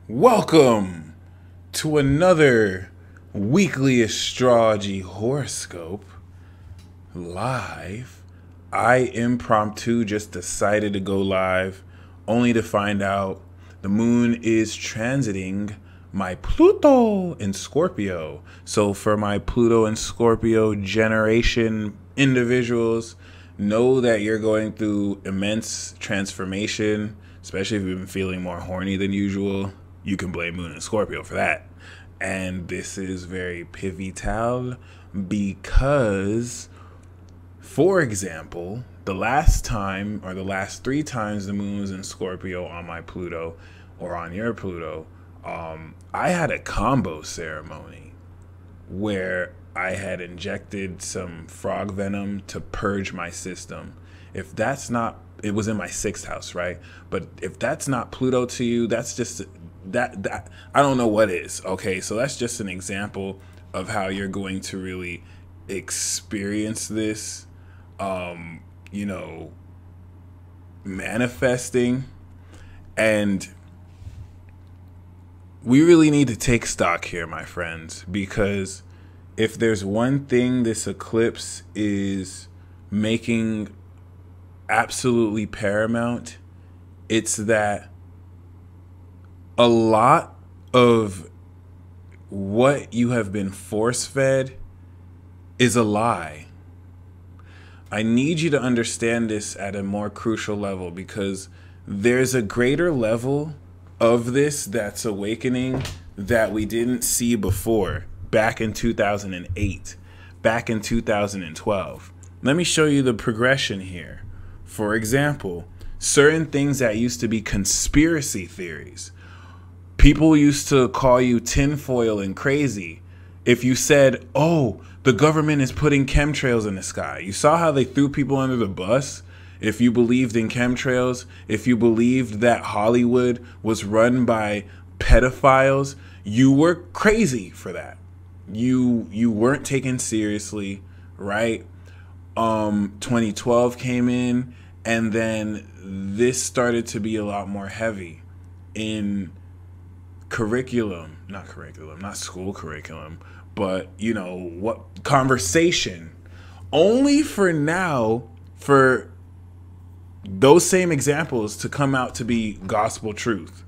Welcome to another weekly astrology horoscope live. I impromptu just decided to go live only to find out the moon is transiting my Pluto in Scorpio. So for my Pluto and Scorpio generation individuals, know that you're going through immense transformation, especially if you've been feeling more horny than usual. You can blame Moon and Scorpio for that. And this is very pivotal because, for example, the last time or the last 3 times the moon was in Scorpio on my Pluto or on your Pluto, I had a combo ceremony where I had injected some frog venom to purge my system. If that's not, it was in my 6th house, right? But if that's not Pluto to you, that's just that I don't know what is. Okay, so that's just an example of how you're going to really experience this, manifesting. And we really need to take stock here, my friends, because if there's one thing this eclipse is making absolutely paramount, it's that a lot of what you have been force-fed is a lie. I need you to understand this at a more crucial level because there's a greater level of this that's awakening that we didn't see before back in 2008, back in 2012. Let me show you the progression here. For example, certain things that used to be conspiracy theories. People used to call you tinfoil and crazy if you said, oh, the government is putting chemtrails in the sky. You saw how they threw people under the bus? If you believed in chemtrails, if you believed that Hollywood was run by pedophiles, you were crazy for that. You weren't taken seriously, right? 2012 came in, and then this started to be a lot more heavy in not school curriculum, but what conversation. Only for now, for those same examples to come out to be gospel truth.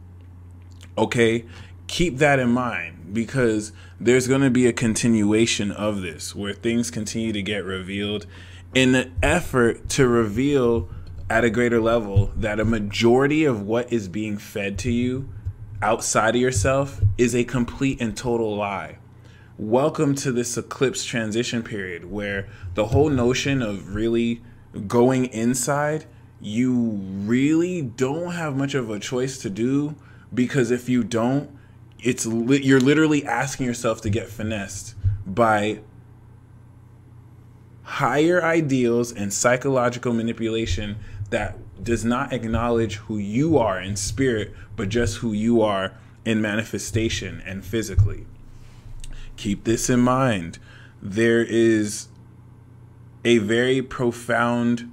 Okay, keep that in mind because there's going to be a continuation of this where things continue to get revealed in an effort to reveal at a greater level that a majority of what is being fed to you outside of yourself is a complete and total lie. Welcome to this eclipse transition period where the whole notion of really going inside, you really don't have much of a choice to do, because if you don't, you're literally asking yourself to get finessed by higher ideals and psychological manipulation that does not acknowledge who you are in spirit, but just who you are in manifestation and physically. Keep this in mind. There is a very profound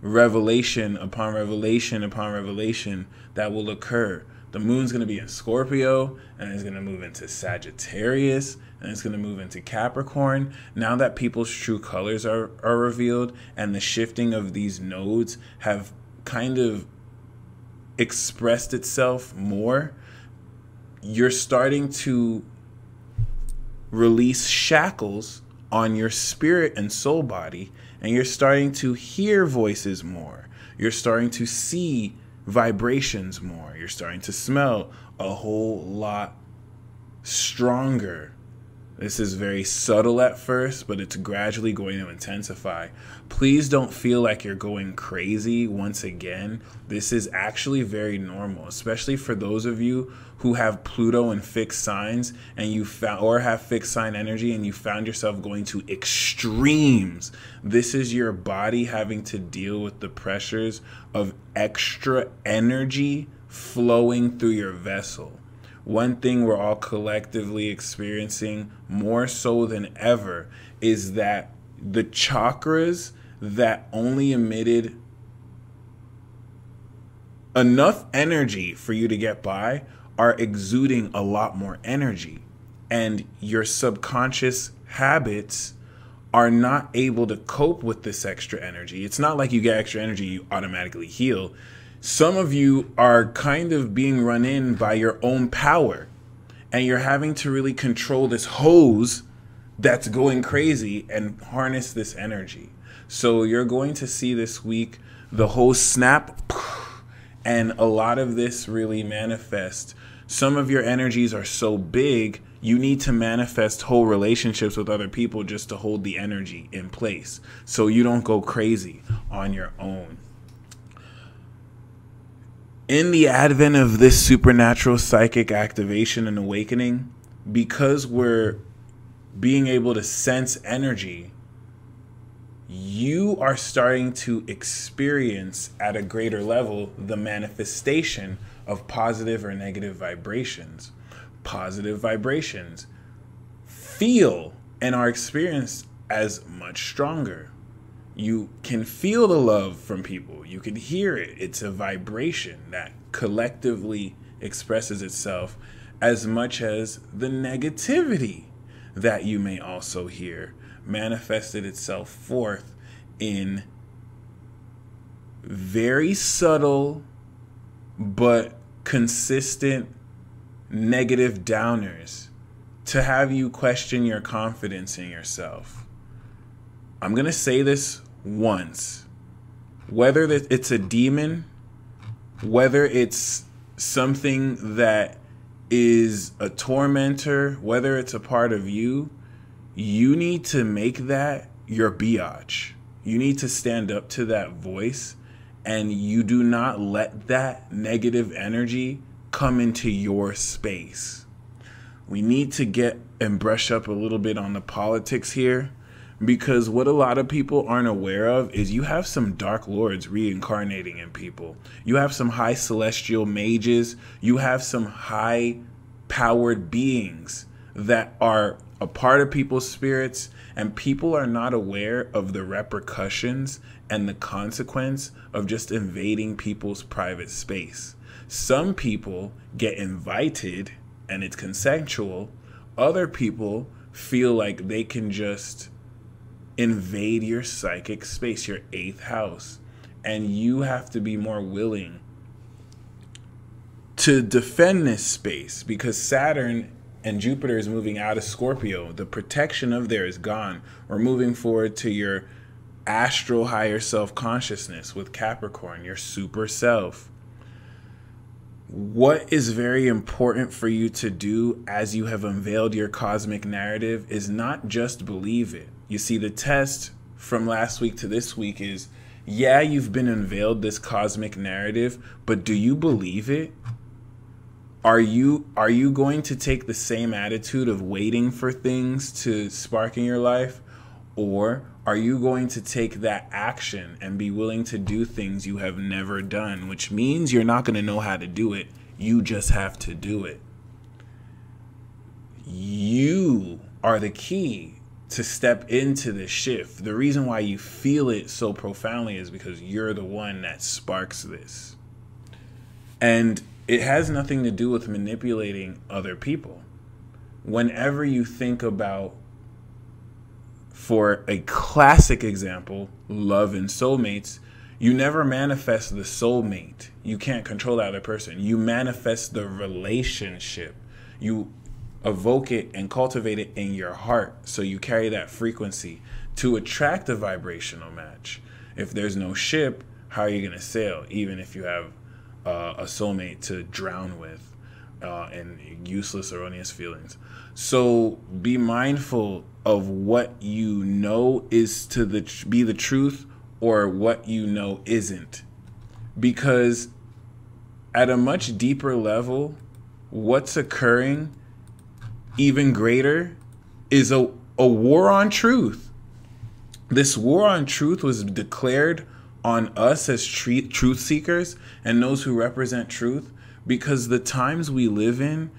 revelation upon revelation upon revelation that will occur. The moon's going to be in Scorpio, and it's going to move into Sagittarius, and it's going to move into Capricorn. Now that people's true colors are revealed, and the shifting of these nodes have kind of expressed itself more, you're starting to release shackles on your spirit and soul body, and you're starting to hear voices more. You're starting to see vibrations more. You're starting to smell a whole lot stronger. This is very subtle at first, but it's gradually going to intensify. Please don't feel like you're going crazy once again. This is actually very normal, especially for those of you who have Pluto in fixed signs and or have fixed sign energy and you found yourself going to extremes. This is your body having to deal with the pressures of extra energy flowing through your vessel. One thing we're all collectively experiencing more so than ever is that the chakras that only emitted enough energy for you to get by are exuding a lot more energy, and your subconscious habits are not able to cope with this extra energy. It's not like you get extra energy, you automatically heal. Some of you are kind of being run in by your own power, and you're having to really control this hose that's going crazy and harness this energy. So you're going to see this week the hose snap, and a lot of this really manifest. Some of your energies are so big, you need to manifest whole relationships with other people just to hold the energy in place, so you don't go crazy on your own. In the advent of this supernatural psychic activation and awakening, because we're being able to sense energy, you are starting to experience at a greater level the manifestation of positive or negative vibrations. Positive vibrations feel and are experienced as much stronger. You can feel the love from people. You can hear it. It's a vibration that collectively expresses itself, as much as the negativity that you may also hear manifested itself forth in very subtle but consistent negative downers to have you question your confidence in yourself. I'm going to say this once. Whether it's a demon, whether it's something that is a tormentor, whether it's a part of you, you need to make that your biatch. You need to stand up to that voice, and you do not let that negative energy come into your space. We need to get and brush up a little bit on the politics here, because what a lot of people aren't aware of is you have some dark lords reincarnating in people. You have some high celestial mages. You have some high powered beings that are a part of people's spirits, and people are not aware of the repercussions and the consequence of just invading people's private space. Some people get invited and it's consensual. Other people feel like they can just invade your psychic space, your 8th house, and you have to be more willing to defend this space, because Saturn and Jupiter is moving out of Scorpio. The protection of there is gone. We're moving forward to your astral higher self consciousness with Capricorn, your super self. What is very important for you to do as you have unveiled your cosmic narrative is not just believe it. You see, the test from last week to this week is, yeah, you've been unveiled this cosmic narrative, but do you believe it? Are you going to take the same attitude of waiting for things to spark in your life? Or are you going to take that action and be willing to do things you have never done, which means you're not going to know how to do it. You just have to do it. You are the key to step into this shift. The reason why you feel it so profoundly is because you're the one that sparks this. And it has nothing to do with manipulating other people. Whenever you think about, for a classic example, love and soulmates, you never manifest the soulmate. You can't control the other person. You manifest the relationship. You evoke it and cultivate it in your heart, so you carry that frequency to attract a vibrational match. If there's no ship, how are you going to sail, even if you have a soulmate to drown with and useless erroneous feelings? So be mindful of what you know is to be the truth, or what you know isn't, because at a much deeper level, what's occurring even greater is a war on truth. This war on truth was declared on us as truth seekers and those who represent truth, because the times we live in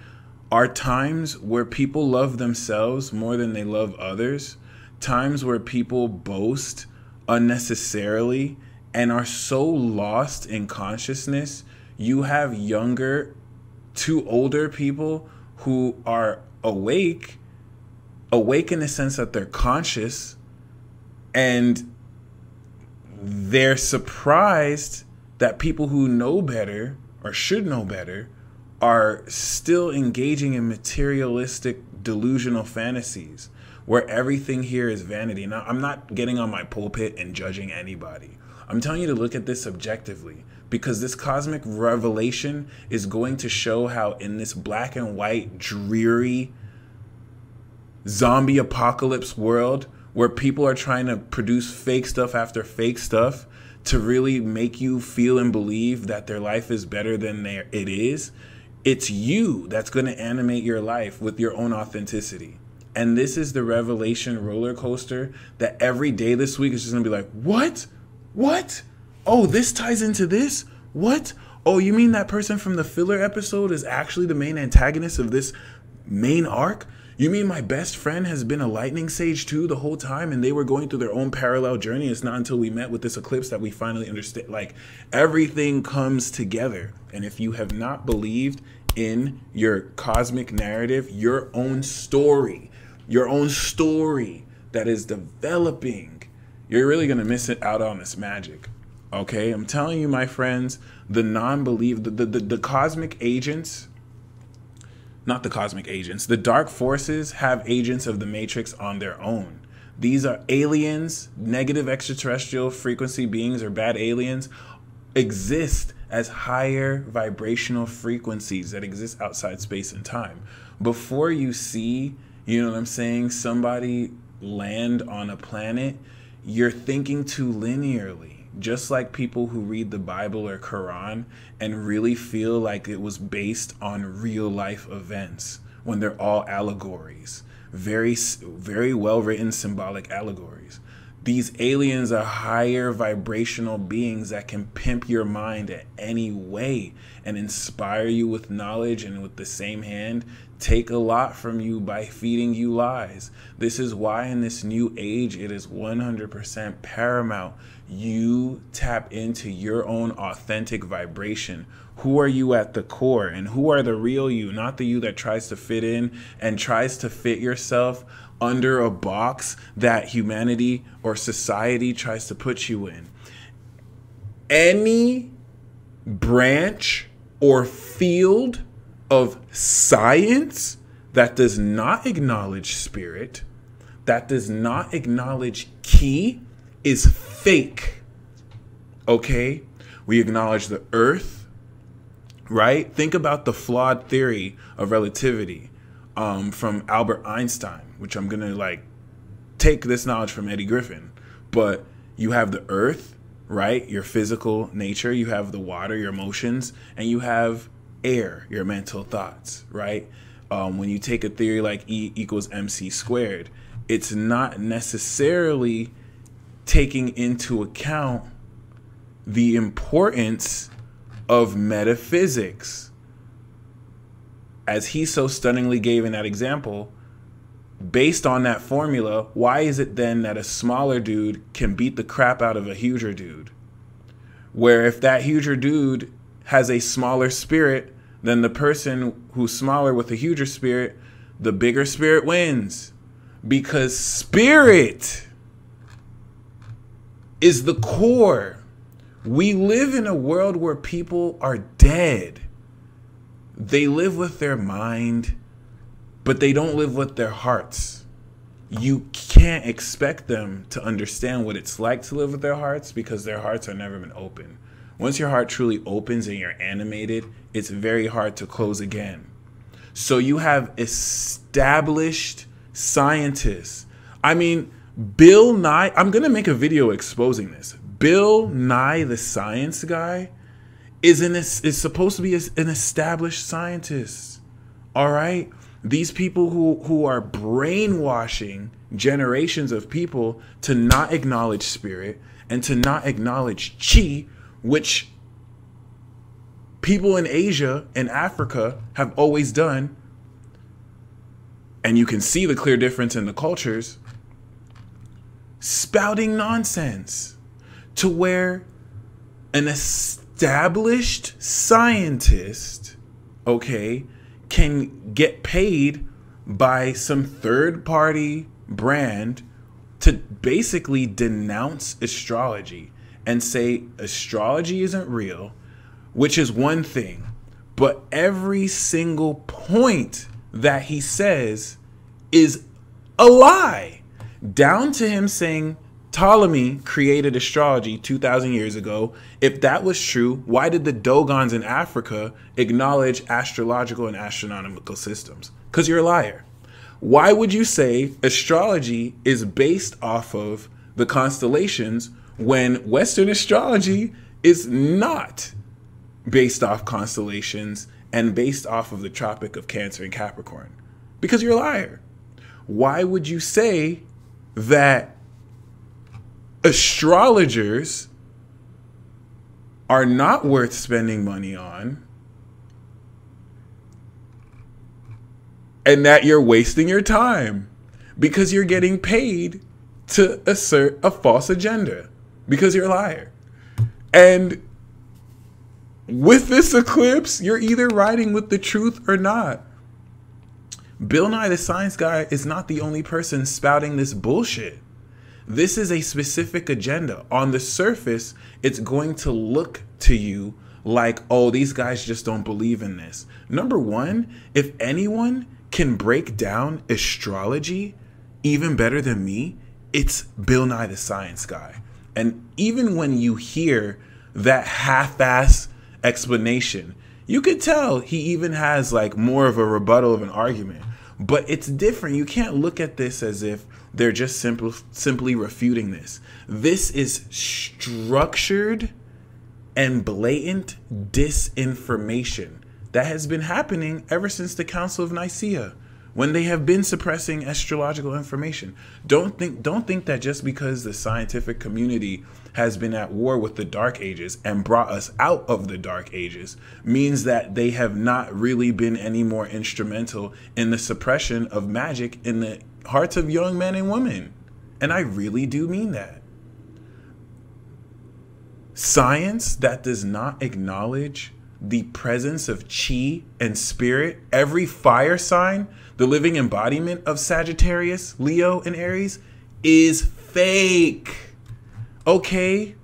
are times where people love themselves more than they love others, times where people boast unnecessarily and are so lost in consciousness. You have younger two older people who are awake in the sense that they're conscious, and they're surprised that people who know better or should know better are still engaging in materialistic delusional fantasies where everything here is vanity. Now, I'm not getting on my pulpit and judging anybody. I'm telling you to look at this objectively, because this cosmic revelation is going to show how in this black and white, dreary, zombie apocalypse world where people are trying to produce fake stuff after fake stuff to really make you feel and believe that their life is better than it is, it's you that's going to animate your life with your own authenticity. And this is the revelation roller coaster that every day this week is just going to be like, what? What? Oh, this ties into this? What? Oh, you mean that person from the filler episode is actually the main antagonist of this main arc? You mean my best friend has been a lightning sage too the whole time, and they were going through their own parallel journey? It's not until we met with this eclipse that we finally understand. Like, everything comes together. And if you have not believed in your cosmic narrative, your own story that is developing, you're really going to miss it out on this magic. Okay? I'm telling you, my friends, the cosmic agents, not the cosmic agents, the dark forces have agents of the matrix on their own. These are aliens, negative extraterrestrial frequency beings, or bad aliens, exist as higher vibrational frequencies that exist outside space and time. Before you see, you know what I'm saying, somebody land on a planet, you're thinking too linearly. Just like people who read the Bible or Quran and really feel like it was based on real life events when they're all allegories, very, very well written symbolic allegories. These aliens are higher vibrational beings that can pimp your mind in any way and inspire you with knowledge, and with the same hand take a lot from you by feeding you lies. This is why in this new age it is 100% paramount you tap into your own authentic vibration. Who are you at the core, and who are the real you, not the you that tries to fit in and tries to fit yourself under a box that humanity or society tries to put you in. Any branch or field of science that does not acknowledge spirit, that does not acknowledge ki, is fake. Okay? We acknowledge the earth, right? Think about the flawed theory of relativity from Albert Einstein, which I'm gonna take this knowledge from Eddie Griffin. But you have the earth, right? Your physical nature. You have the water, your emotions, and you have air, your mental thoughts, right? When you take a theory like E equals MC squared, it's not necessarily taking into account the importance of metaphysics. As he so stunningly gave in that example, based on that formula, why is it then that a smaller dude can beat the crap out of a huger dude? Where if that huger dude has a smaller spirit than the person who's smaller with a huger spirit, the bigger spirit wins. Because spirit is the core. We live in a world where people are dead. They live with their mind, but they don't live with their hearts. You can't expect them to understand what it's like to live with their hearts because their hearts have never been open. Once your heart truly opens and you're animated, it's very hard to close again. So you have established scientists. I mean, Bill Nye, I'm going to make a video exposing this. Bill Nye, the science guy, is supposed to be an established scientist. All right? These people who are brainwashing generations of people to not acknowledge spirit and to not acknowledge chi, which people in Asia and Africa have always done. And you can see the clear difference in the cultures, spouting nonsense to where an established scientist, okay, can get paid by some third party brand to basically denounce astrology and say astrology isn't real, which is one thing. But every single point that he says is a lie, down to him saying Ptolemy created astrology 2,000 years ago. If that was true, why did the Dogons in Africa acknowledge astrological and astronomical systems? Because you're a liar. Why would you say astrology is based off of the constellations when Western astrology is not based off constellations and based off of the Tropic of Cancer and Capricorn? Because you're a liar. Why would you say that astrologers are not worth spending money on and that you're wasting your time because you're getting paid to assert a false agenda? Because you're a liar. And with this eclipse, you're either riding with the truth or not. Bill Nye the Science Guy is not the only person spouting this bullshit. This is a specific agenda. On the surface, it's going to look to you like, oh, these guys just don't believe in this. Number one, if anyone can break down astrology even better than me, it's Bill Nye the Science Guy. And even when you hear that half-ass explanation, you could tell he even has like more of a rebuttal of an argument. But it's different. You can't look at this as if they're just simply refuting this. This is structured and blatant disinformation that has been happening ever since the Council of Nicaea, when they have been suppressing astrological information. Don't think that just because the scientific community has been at war with the Dark Ages and brought us out of the Dark Ages means that they have not really been any more instrumental in the suppression of magic in the hearts of young men and women. And I really do mean that. Science that does not acknowledge the presence of chi and spirit, every fire sign, the living embodiment of Sagittarius, Leo, and Aries, is fake. Okay?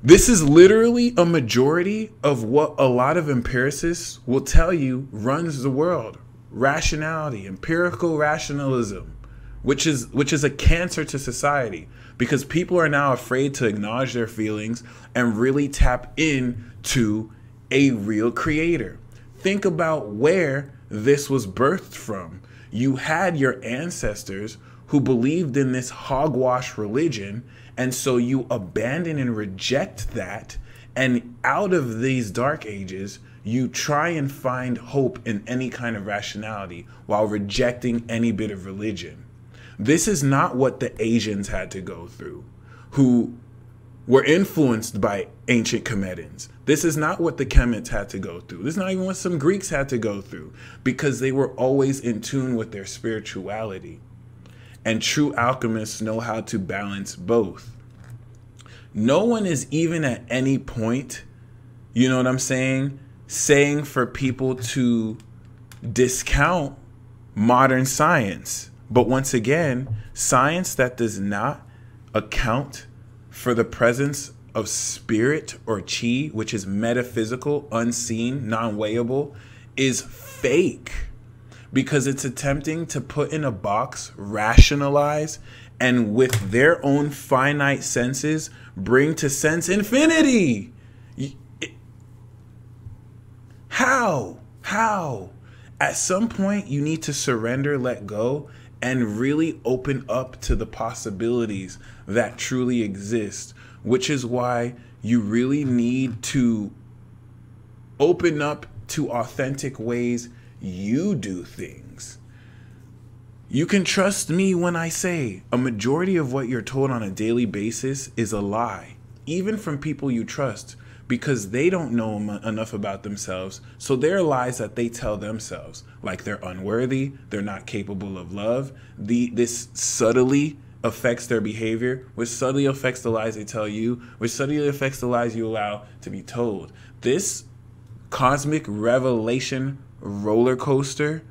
This is literally a majority of what a lot of empiricists will tell you runs the world. Rationality, empirical rationalism, which is a cancer to society, because people are now afraid to acknowledge their feelings and really tap into a real creator. Think about where this was birthed from. You had your ancestors who believed in this hogwash religion, and so you abandon and reject that, and out of these dark ages you try and find hope in any kind of rationality while rejecting any bit of religion. This is not what the Asians had to go through, who were influenced by ancient Comedians. This is not what the Chemists had to go through. This is not even what some Greeks had to go through, because they were always in tune with their spirituality. And true alchemists know how to balance both. No one is even at any point, you know what I'm saying for people to discount modern science. But once again, science that does not account for the presence of spirit or chi, which is metaphysical, unseen, non-weighable, is fake, because it's attempting to put in a box, rationalize, and with their own finite senses bring to sense infinity. How? At some point, you need to surrender, let go, and really open up to the possibilities that truly exist, which is why you really need to open up to authentic ways you do things. You can trust me when I say a majority of what you're told on a daily basis is a lie, even from people you trust, because they don't know enough about themselves. So there are lies that they tell themselves, like they're unworthy, they're not capable of love. This subtly affects their behavior, which subtly affects the lies they tell you, which subtly affects the lies you allow to be told. This cosmic revelation Rollercoaster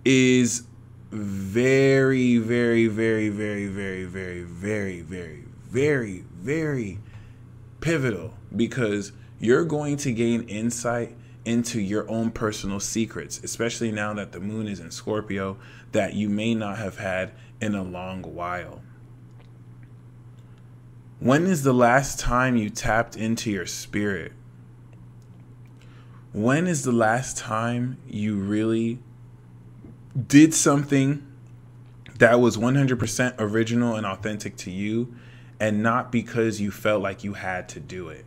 is very, very, very, very, very, very, very, very, very, very pivotal, because you're going to gain insight into your own personal secrets, especially now that the moon is in Scorpio, that you may not have had in a long while. When is the last time you tapped into your spirit? When is the last time you really did something that was 100% original and authentic to you, and not because you felt like you had to do it?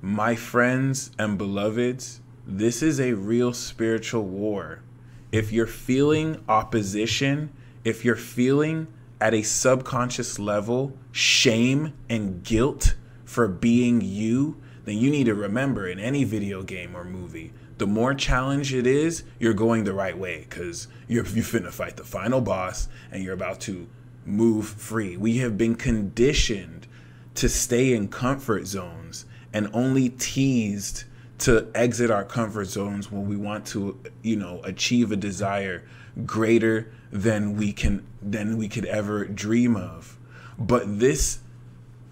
My friends and beloveds, this is a real spiritual war. If you're feeling opposition, if you're feeling at a subconscious level shame and guilt for being you, then you need to remember, in any video game or movie, the more challenge it is, you're going the right way, because you're finna fight the final boss and you're about to move free. We have been conditioned to stay in comfort zones and only teased to exit our comfort zones when we want to, achieve a desire greater than we could ever dream of. But this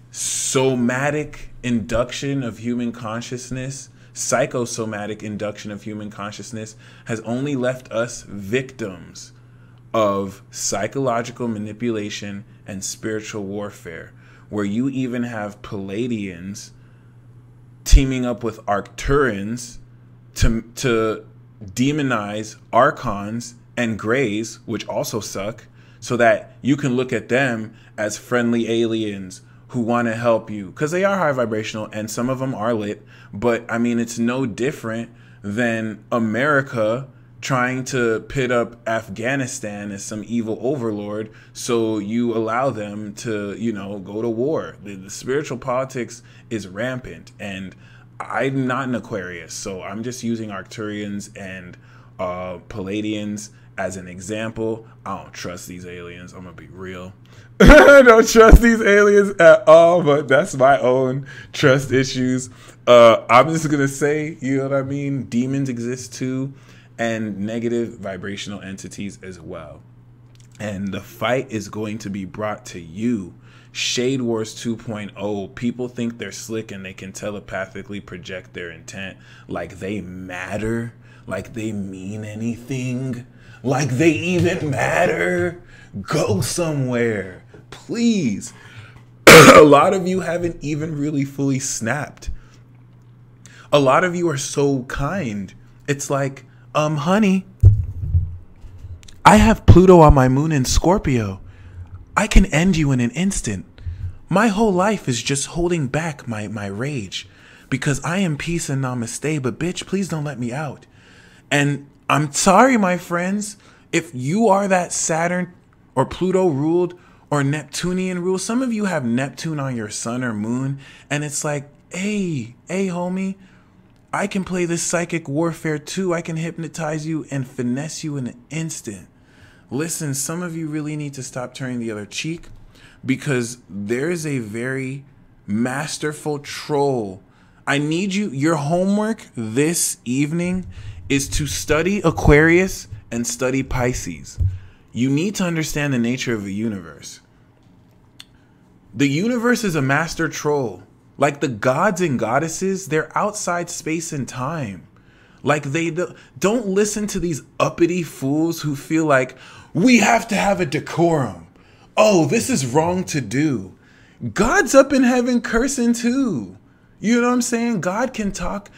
somatic induction of human consciousness, psychosomatic induction of human consciousness, has only left us victims of psychological manipulation and spiritual warfare, where you even have Palladians teaming up with Arcturians to demonize Archons and Greys, which also suck, so that you can look at them as friendly aliens who want to help you, because they are high vibrational and some of them are lit. But I mean, it's no different than America trying to pit up Afghanistan as some evil overlord, so you allow them to, go to war. The spiritual politics is rampant, and I'm not an Aquarius, so I'm just using Arcturians and Palladians as an example. I don't trust these aliens. I'm gonna be real. I don't trust these aliens at all, but that's my own trust issues. I'm just gonna say, you know what I mean? Demons exist too, and negative vibrational entities as well. And the fight is going to be brought to you. Shade Wars 2.0. People think they're slick and they can telepathically project their intent like they matter, like they mean anything, like they even matter. Go somewhere, please. A lot of you haven't even really fully snapped. A lot of you are so kind. It's like, honey, I have Pluto on my moon in Scorpio. I can end you in an instant. My whole life is just holding back my rage because I am peace and namaste, but bitch, please don't let me out. And I'm sorry, my friends, if you are that Saturn or Pluto ruled or Neptunian ruled. Some of you have Neptune on your sun or moon, and it's like, hey, homie, I can play this psychic warfare too. I can hypnotize you and finesse you in an instant. Listen, some of you really need to stop turning the other cheek, because there is a very masterful troll. I need you, your homework this evening is to study Aquarius and study Pisces. You need to understand the nature of the universe. The universe is a master troll. Like the gods and goddesses, they're outside space and time. Like they don't listen to these uppity fools who feel like we have to have a decorum. Oh, this is wrong to do. God's up in heaven cursing too. You know what I'm saying? God can talk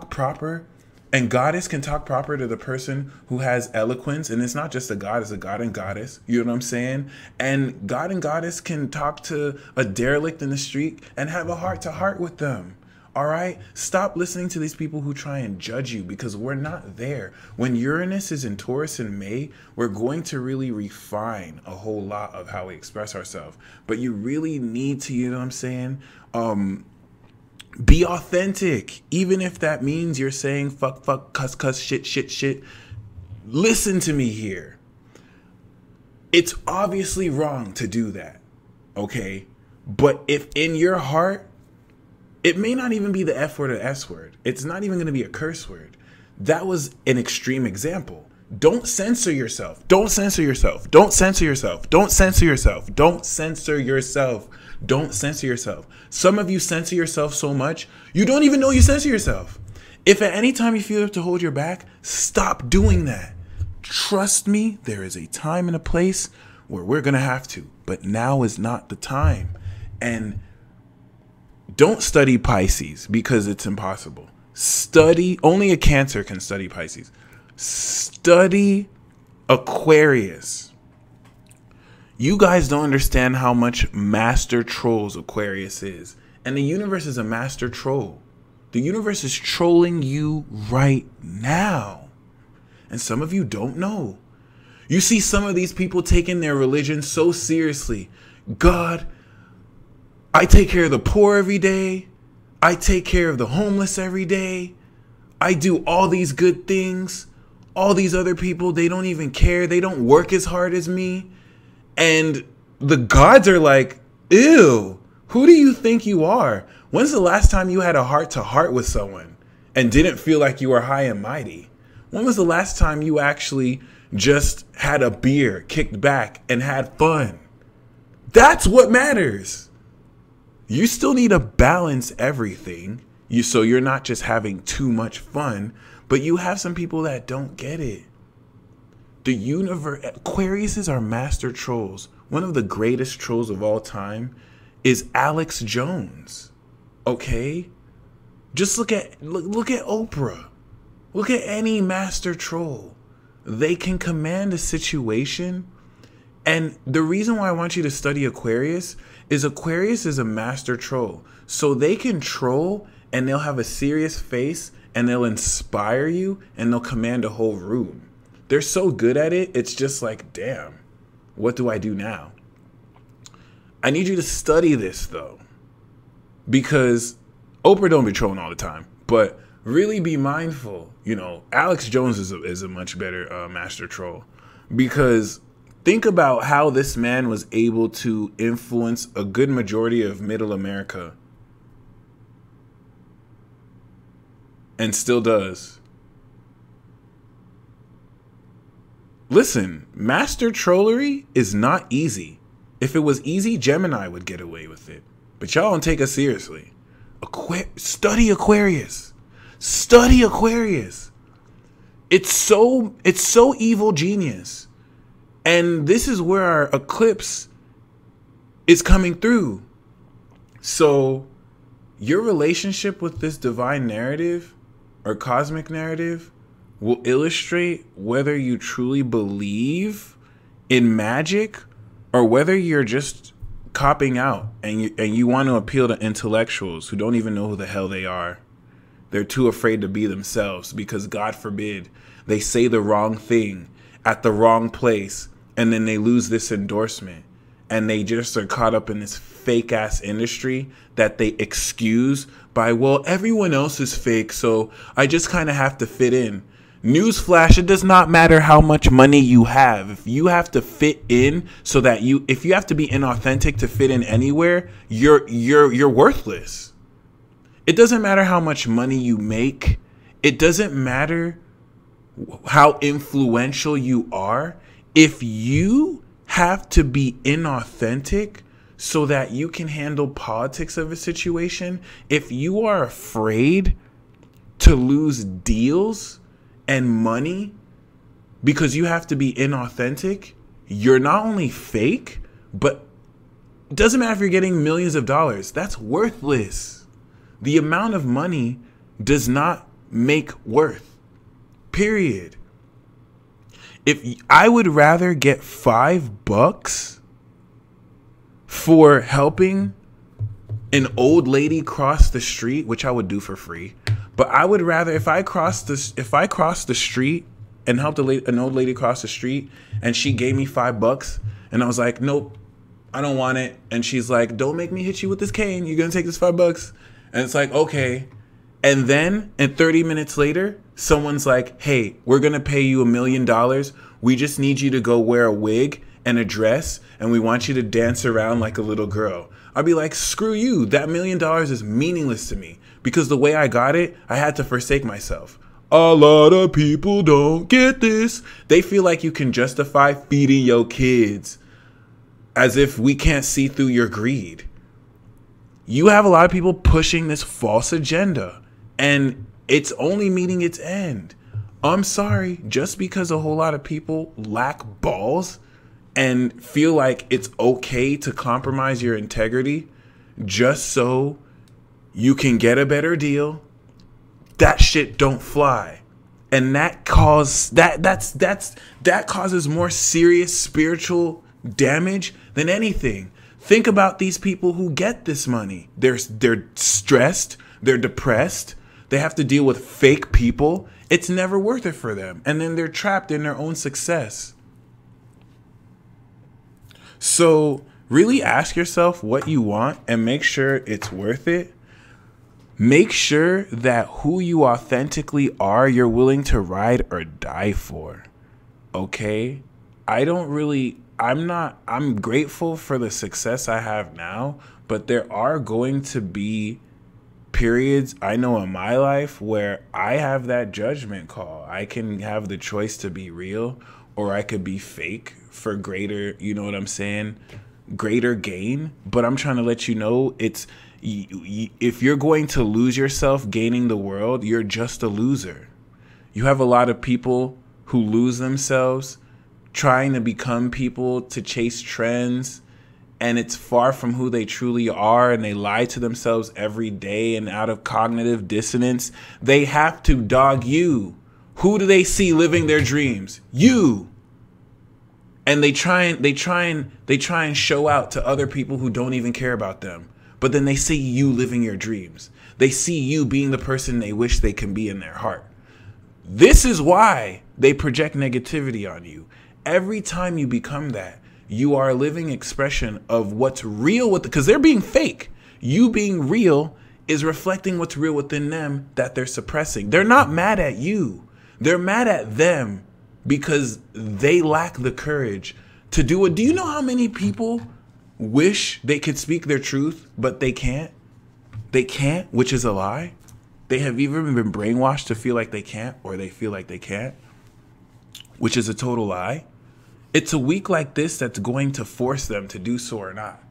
proper, and goddess can talk proper to the person who has eloquence. And it's not just a god, it's a god and goddess. You know what I'm saying? And god and goddess can talk to a derelict in the street and have a heart to heart with them. All right? Stop listening to these people who try and judge you, because we're not there. When Uranus is in Taurus in May, we're going to really refine a whole lot of how we express ourselves. But you really need to, you know what I'm saying? Be authentic, even if that means you're saying fuck, cuss, shit. Listen to me here. It's obviously wrong to do that, okay? But if in your heart, it may not even be the F word or S word. It's not even going to be a curse word. that was an extreme example. Don't censor yourself. Don't censor yourself. Don't censor yourself. Don't censor yourself. Don't censor yourself. Don't censor yourself. Some of you censor yourself so much, you don't even know you censor yourself. If at any time you feel you have to hold your back, stop doing that. Trust me, there is a time and a place where we're going to have to, but now is not the time. And don't study Pisces because it's impossible. Only a Cancer can study Pisces. Study Aquarius. You guys don't understand how much master trolls Aquarius is. And the universe is a master troll. The universe is trolling you right now. And some of you don't know. You see some of these people taking their religion so seriously. God, I take care of the poor every day. I take care of the homeless every day. I do all these good things. All these other people, they don't even care. They don't work as hard as me. And the gods are like, ew, who do you think you are? When's the last time you had a heart-to-heart with someone and didn't feel like you were high and mighty? When was the last time you actually just had a beer, kicked back, and had fun? That's what matters. You still need to balance everything. So you're not just having too much fun, but you have some people that don't get it. The universe, Aquariuses are master trolls. One of the greatest trolls of all time is Alex Jones. Okay? Just look at Oprah. Look at any master troll. They can command a situation. And the reason why I want you to study Aquarius is a master troll. So they can troll and they'll have a serious face and they'll inspire you and they'll command a whole room. They're so good at it. It's just like, damn, what do I do now? I need you to study this though, because Oprah don't be trolling all the time, but really be mindful. You know, Alex Jones is a much better master troll, because think about how this man was able to influence a good majority of middle America and still does. Listen, master trollery is not easy. If it was easy, Gemini would get away with it. But y'all don't take us seriously. Study Aquarius. Study Aquarius. It's so evil genius. And this is where our eclipse is coming through. So your relationship with this divine narrative or cosmic narrative will illustrate whether you truly believe in magic or whether you're just copping out and you want to appeal to intellectuals who don't even know who the hell they are. They're too afraid to be themselves because, God forbid, they say the wrong thing at the wrong place and then they lose this endorsement and they just are caught up in this fake ass industry that they excuse by, well, everyone else is fake, so I just kind of have to fit in. Newsflash, it does not matter how much money you have. If you have to fit in so that if you have to be inauthentic to fit in anywhere, you're worthless. It doesn't matter how much money you make. It doesn't matter how influential you are. If you have to be inauthentic so that you can handle politics of a situation, if you are afraid to lose deals and money because you have to be inauthentic, you're not only fake, but it doesn't matter if you're getting millions of dollars. That's worthless. The amount of money does not make worth. Period. If I would rather get $5 for helping an old lady cross the street, which I would do for free, but I would rather, if I crossed the street and helped an old lady cross the street and she gave me $5 and I was like, nope, I don't want it. And she's like, don't make me hit you with this cane. You're going to take this $5. And it's like, okay. And then 30 minutes later, someone's like, hey, we're going to pay you $1 million. We just need you to go wear a wig and a dress. And we want you to dance around like a little girl. I'd be like, screw you. That $1 million is meaningless to me because the way I got it, I had to forsake myself. A lot of people don't get this. They feel like you can justify feeding your kids as if we can't see through your greed. You have a lot of people pushing this false agenda, and it's only meeting its end. I'm sorry, just because a whole lot of people lack balls and feel like it's okay to compromise your integrity just so you can get a better deal, that shit don't fly. And that causes more serious spiritual damage than anything. Think about these people who get this money. They're stressed, they're depressed, they have to deal with fake people. It's never worth it for them. And then they're trapped in their own success. So really ask yourself what you want and make sure it's worth it. Make sure that who you authentically are, you're willing to ride or die for. Okay? I'm grateful for the success I have now, but there are going to be periods I know in my life where I have that judgment call. I can have the choice to be real, or I could be fake for greater, you know what I'm saying, greater gain. But I'm trying to let you know, if you're going to lose yourself gaining the world, you're just a loser. You have a lot of people who lose themselves trying to become people to chase trends, and it's far from who they truly are, and they lie to themselves every day, and out of cognitive dissonance, they have to dog you. Who do they see living their dreams? You. And they try and show out to other people who don't even care about them. But then they see you living your dreams. They see you being the person they wish they can be in their heart. This is why they project negativity on you. Every time you become that, you are a living expression of what's real because they're being fake. You being real is reflecting what's real within them that they're suppressing. They're not mad at you. They're mad at them because they lack the courage to do it. Do you know how many people wish they could speak their truth, but they can't? They can't, which is a lie. They have even been brainwashed to feel like they can't, or they feel like they can't, which is a total lie. It's a week like this that's going to force them to do so or not.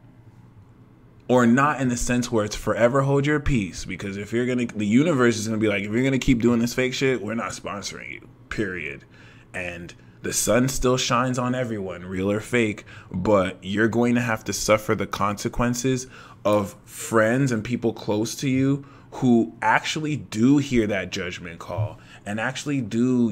Or not in the sense where it's forever hold your peace. Because the universe is going to be like, if you're going to keep doing this fake shit, we're not sponsoring you, period. And the sun still shines on everyone, real or fake, but you're going to have to suffer the consequences of friends and people close to you who actually do hear that judgment call and actually do,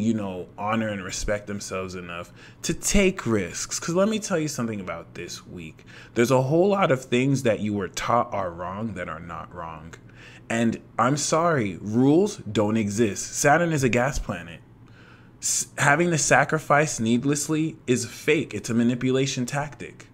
honor and respect themselves enough to take risks. Because let me tell you something about this week. There's a whole lot of things that you were taught are wrong that are not wrong. And I'm sorry, rules don't exist. Saturn is a gas planet. Having to sacrifice needlessly is fake. It's a manipulation tactic.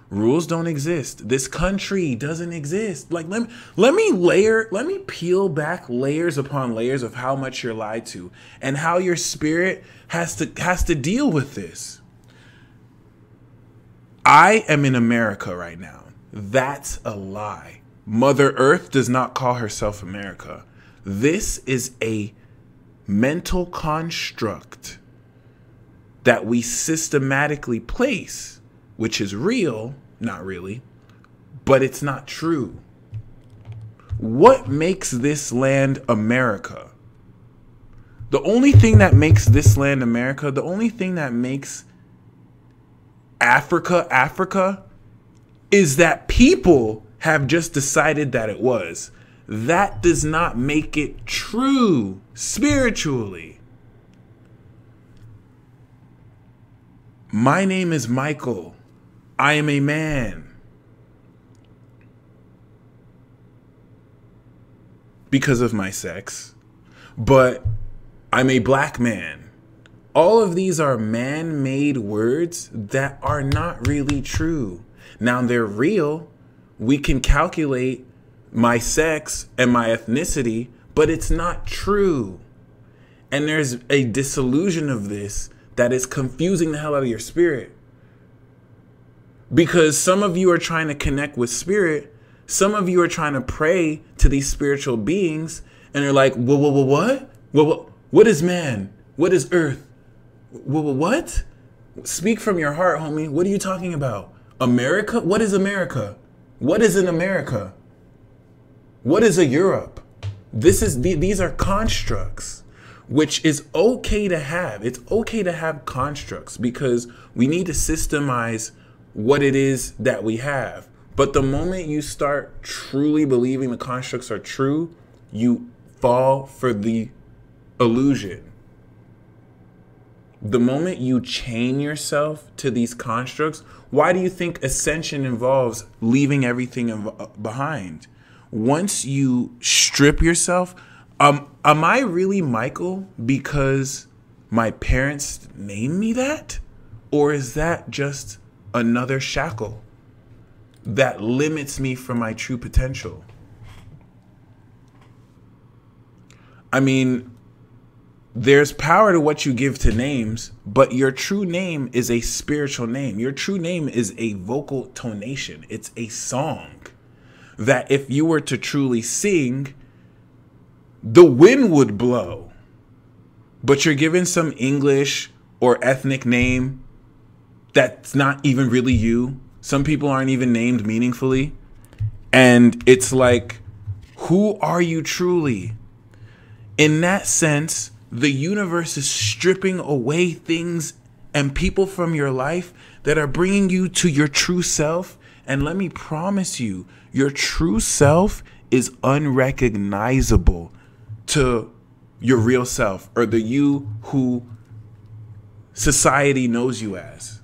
Rules don't exist. This country doesn't exist. Like, let me peel back layers upon layers of how much you're lied to and how your spirit has to deal with this. I am in America right now. That's a lie. Mother Earth does not call herself America. This is a mental construct that we systematically place, which is real, not really, but it's not true. What makes this land America? The only thing that makes this land America, the only thing that makes Africa Africa, is that people have just decided that it was. That does not make it true spiritually. My name is Michael. I am a man. Because of my sex. But I'm a black man. All of these are man-made words that are not really true. Now they're real. We can calculate my sex and my ethnicity, but it's not true. And there's a disillusion of this that is confusing the hell out of your spirit. Because some of you are trying to connect with spirit. Some of you are trying to pray to these spiritual beings. And they're like, what? What is man? What is earth? What? Speak from your heart, homie. What are you talking about? America? What is America? What is an America? What is a Europe? These are constructs, which is okay to have. It's okay to have constructs because we need to systemize what it is that we have. But the moment you start truly believing the constructs are true, you fall for the illusion. The moment you chain yourself to these constructs, why do you think ascension involves leaving everything behind? Once you strip yourself, am I really Michael because my parents named me that? Or is that just another shackle that limits me from my true potential? I mean, there's power to what you give to names, but your true name is a spiritual name. Your true name is a vocal tonation. It's a song that if you were to truly sing, the wind would blow. But you're given some English or ethnic name that's not even really you. Some people aren't even named meaningfully. And it's like, who are you truly? In that sense, the universe is stripping away things and people from your life that are bringing you to your true self. And let me promise you, your true self is unrecognizable to your real self or the you who society knows you as.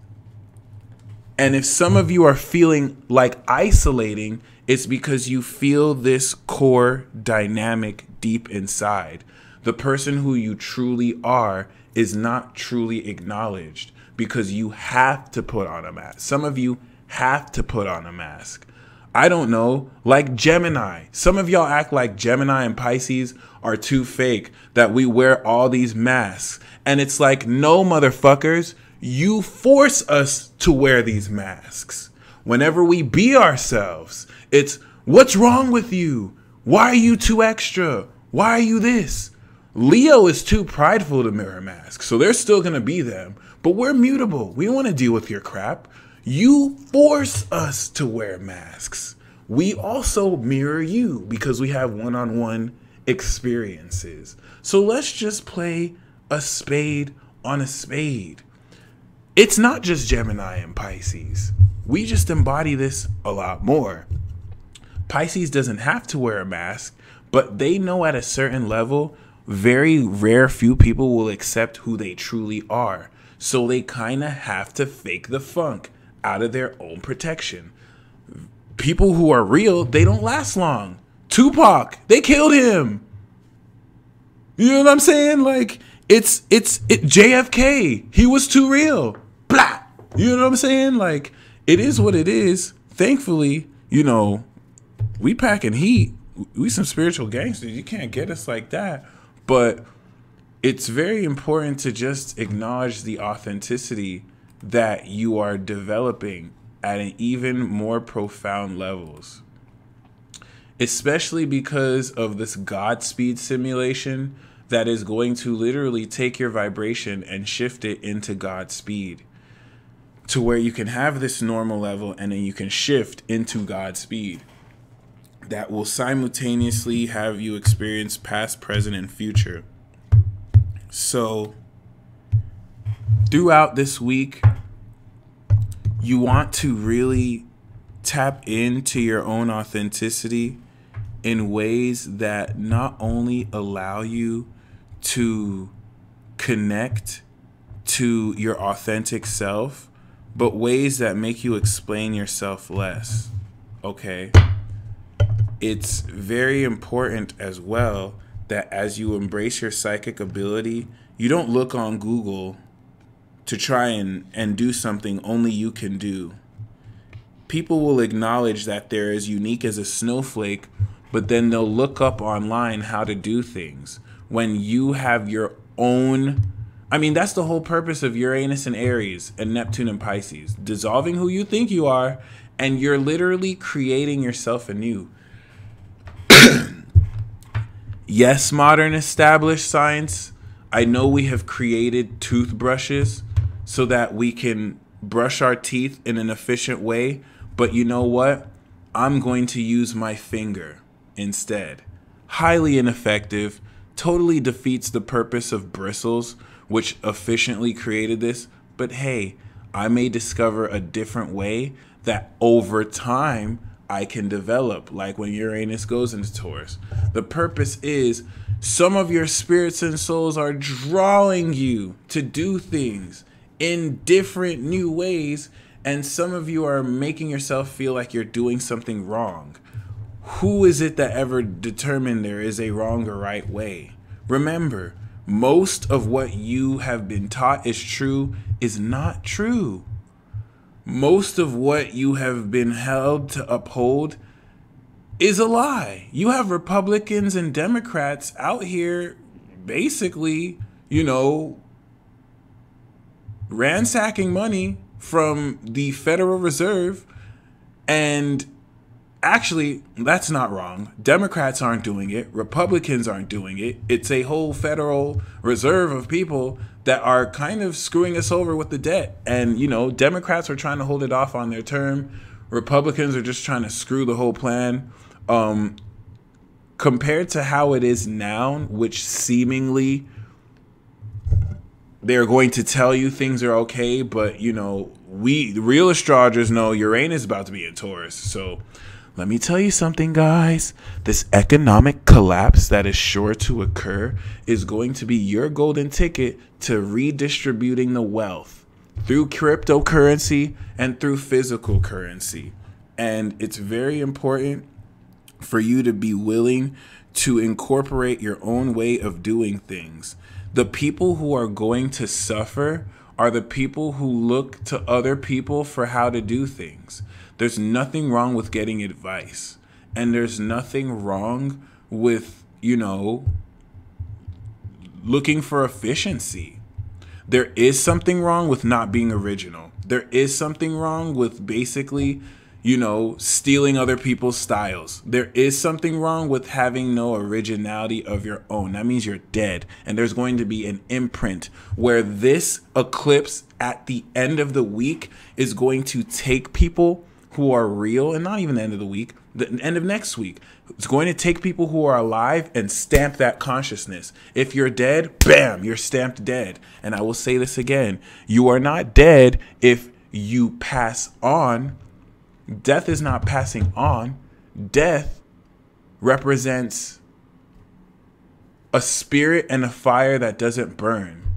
And if some of you are feeling like isolating, it's because you feel this core dynamic deep inside. The person who you truly are is not truly acknowledged because you have to put on a mask. Some of you have to put on a mask. I don't know, like Gemini. Some of y'all act like Gemini and Pisces are too fake, that we wear all these masks. And it's like, no, motherfuckers, you force us to wear these masks. Whenever we be ourselves, it's, what's wrong with you? Why are you too extra? Why are you this? Leo is too prideful to mirror masks, so they're still going to be them. But we're mutable. We don't want to deal with your crap. You force us to wear masks. We also mirror you because we have one-on-one experiences. So let's just play a spade on a spade. It's not just Gemini and Pisces. We just embody this a lot more. Pisces doesn't have to wear a mask, but they know at a certain level, very rare few people will accept who they truly are. So they kind of have to fake the funk out of their own protection. People who are real, they don't last long. Tupac, they killed him. You know what I'm saying? Like, it's JFK. He was too real. Blah. You know what I'm saying? Like, it is what it is. Thankfully, you know, we packing heat. We some spiritual gangsters. You can't get us like that. But it's very important to just acknowledge the authenticity that you are developing at an even more profound levels. Especially because of this Godspeed simulation that is going to literally take your vibration and shift it into Godspeed, to where you can have this normal level and then you can shift into Godspeed. That will simultaneously have you experience past, present, and future. So throughout this week, you want to really tap into your own authenticity in ways that not only allow you to connect to your authentic self, but ways that make you explain yourself less. Okay? It's very important as well that as you embrace your psychic ability, you don't look on Google to try and do something only you can do. People will acknowledge that they're as unique as a snowflake, but then they'll look up online how to do things. When you have your own, I mean, that's the whole purpose of Uranus and Aries and Neptune and Pisces, dissolving who you think you are, and you're literally creating yourself anew. Yes, modern established science I know we have created toothbrushes so that we can brush our teeth in an efficient way, but you know what? I'm going to use my finger instead. Highly ineffective, totally defeats the purpose of bristles, which efficiently created this. But hey, I may discover a different way that over time I can develop, like when Uranus goes into Taurus. The purpose is some of your spirits and souls are drawing you to do things in different new ways, and some of you are making yourself feel like you're doing something wrong. Who is it that ever determined there is a wrong or right way? Remember, most of what you have been taught is true is not true. Most of what you have been held to uphold is a lie. You have Republicans and Democrats out here basically, ransacking money from the Federal Reserve. And actually, that's not wrong. Democrats aren't doing it. Republicans aren't doing it. It's a whole Federal Reserve of people that are kind of screwing us over with the debt. And, Democrats are trying to hold it off on their term. Republicans are just trying to screw the whole plan. Compared to how it is now, which seemingly they're going to tell you things are okay, but we the real astrologers know Uranus is about to be in Taurus. So let me tell you something, guys. This economic collapse that is sure to occur is going to be your golden ticket to redistributing the wealth through cryptocurrency and through physical currency. And it's very important for you to be willing to incorporate your own way of doing things. The people who are going to suffer are the people who look to other people for how to do things. There's nothing wrong with getting advice. And there's nothing wrong with, looking for efficiency. There is something wrong with not being original. There is something wrong with basically stealing other people's styles. There is something wrong with having no originality of your own. That means you're dead. And there's going to be an imprint where this eclipse at the end of the week is going to take people who are real, and not even the end of the week, the end of next week. It's going to take people who are alive and stamp that consciousness. If you're dead, bam, you're stamped dead. And I will say this again. You are not dead if you pass on. Death is not passing on. Death represents a spirit and a fire that doesn't burn.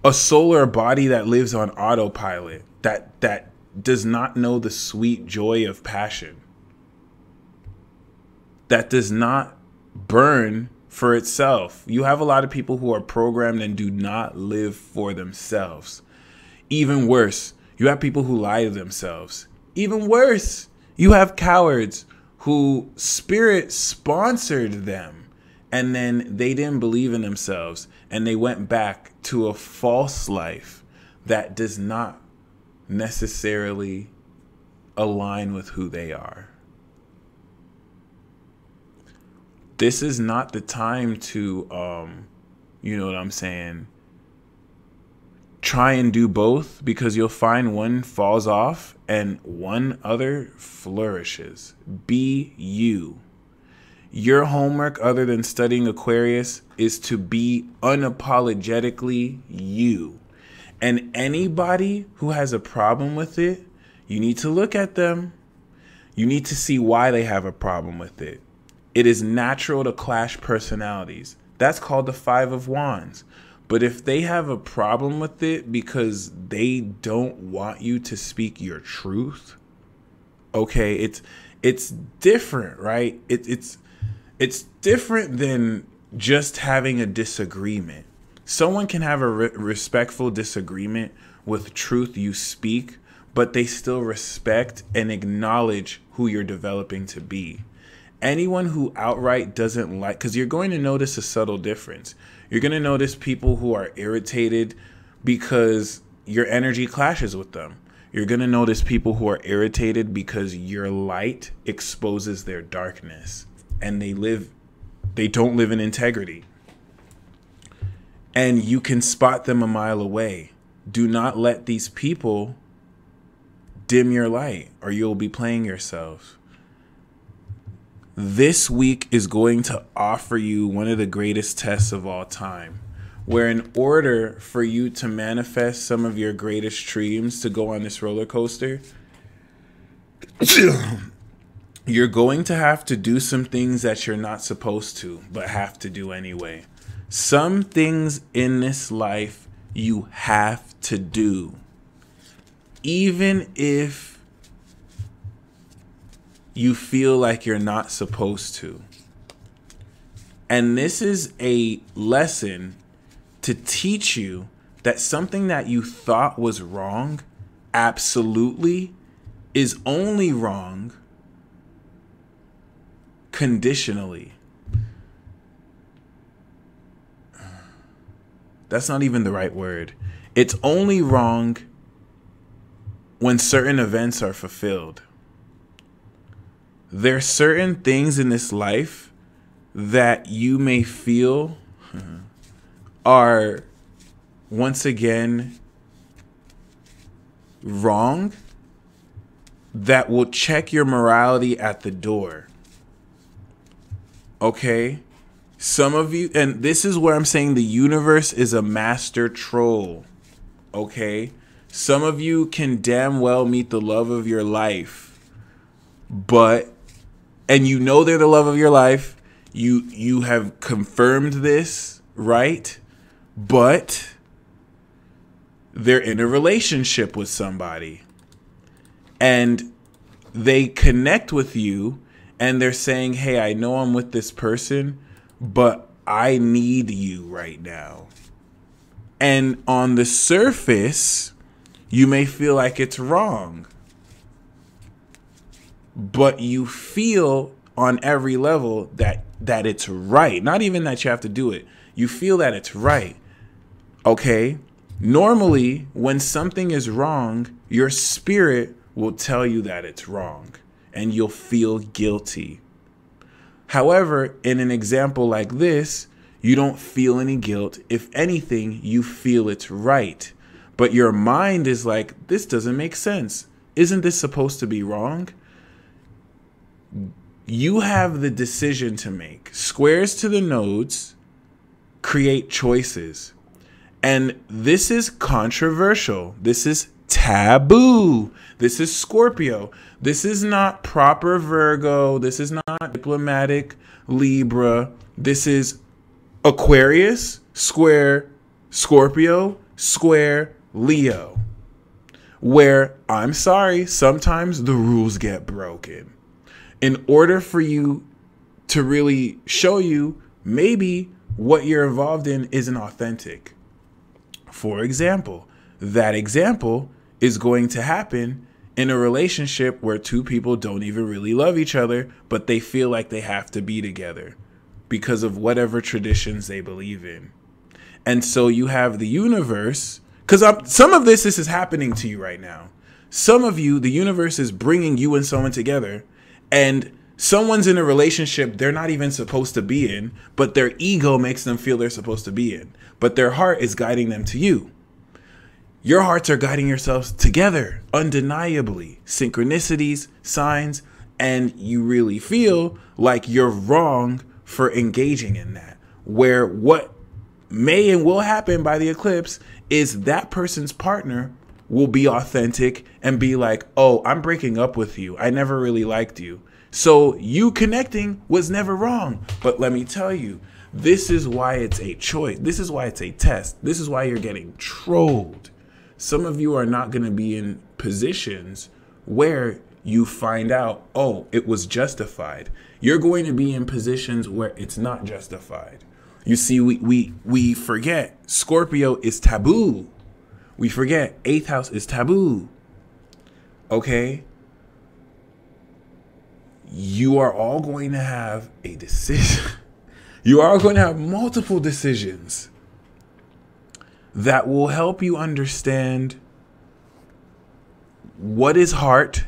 A solar body that lives on autopilot, that does not know the sweet joy of passion. That does not burn for itself. You have a lot of people who are programmed and do not live for themselves. Even worse, you have people who lie to themselves. Even worse, you have cowards who spirit sponsored them and then they didn't believe in themselves and they went back to a false life that does not necessarily align with who they are. This is not the time to, try and do both, because you'll find one falls off and one other flourishes. Be you. Your homework, other than studying Aquarius, is to be unapologetically you. And anybody who has a problem with it, you need to look at them. You need to see why they have a problem with it. It is natural to clash personalities. That's called the Five of Wands. But if they have a problem with it because they don't want you to speak your truth, okay, it's different, right? It's different than just having a disagreement. Someone can have a respectful disagreement with truth you speak, but they still respect and acknowledge who you're developing to be. Anyone who outright doesn't like, because you're going to notice a subtle difference. You're going to notice people who are irritated because your energy clashes with them. You're going to notice people who are irritated because your light exposes their darkness and they don't live in integrity. and you can spot them a mile away. Do not let these people dim your light, or you'll be playing yourself. This week is going to offer you one of the greatest tests of all time, where in order for you to manifest some of your greatest dreams to go on this roller coaster, you're going to have to do some things that you're not supposed to, but have to do anyway. Some things in this life you have to do, even if you feel like you're not supposed to. And this is a lesson to teach you that something that you thought was wrong absolutely is only wrong conditionally. That's not even the right word. It's only wrong when certain events are fulfilled. There are certain things in this life that you may feel are once again wrong, that will check your morality at the door. Okay? Some of you, and this is where I'm saying the universe is a master troll. Okay? Some of you can damn well meet the love of your life, and you know they're the love of your life. You have confirmed this, right? But they're in a relationship with somebody, and they connect with you, and they're saying, hey, I know I'm with this person, but I need you right now. And on the surface, you may feel like it's wrong, but you feel on every level that it's right. Not even that you have to do it. You feel that it's right. Okay? Normally, when something is wrong, your spirit will tell you that it's wrong, and you'll feel guilty. However, in an example like this, you don't feel any guilt. If anything, you feel it's right. But your mind is like, this doesn't make sense. Isn't this supposed to be wrong? You have the decision to make. Squares to the nodes create choices. And this is controversial. This is taboo. This is Scorpio. This is not proper Virgo. This is not diplomatic Libra. This is Aquarius, square Scorpio, square Leo. Where, I'm sorry, sometimes the rules get broken. In order for you to really show you maybe what you're involved in isn't authentic. For example, that example is going to happen in a relationship where two people don't even really love each other, but they feel like they have to be together because of whatever traditions they believe in. And so you have the universe, because some of this is happening to you right now. Some of you, the universe is bringing you and someone together, and someone's in a relationship they're not even supposed to be in, but their ego makes them feel they're supposed to be in. But their heart is guiding them to you. Your hearts are guiding yourselves together, undeniably. Synchronicities, signs, and you really feel like you're wrong for engaging in that. Where what may and will happen by the eclipse is that person's partner will be authentic and be like, oh, I'm breaking up with you. I never really liked you. So you connecting was never wrong. But let me tell you, this is why it's a choice. This is why it's a test. This is why you're getting trolled. Some of you are not going to be in positions where you find out, oh, it was justified. You're going to be in positions where it's not justified. You see, we forget Scorpio is taboo. We forget 8th house is taboo. Okay? You are all going to have a decision. You are going to have multiple decisions that will help you understand what is heart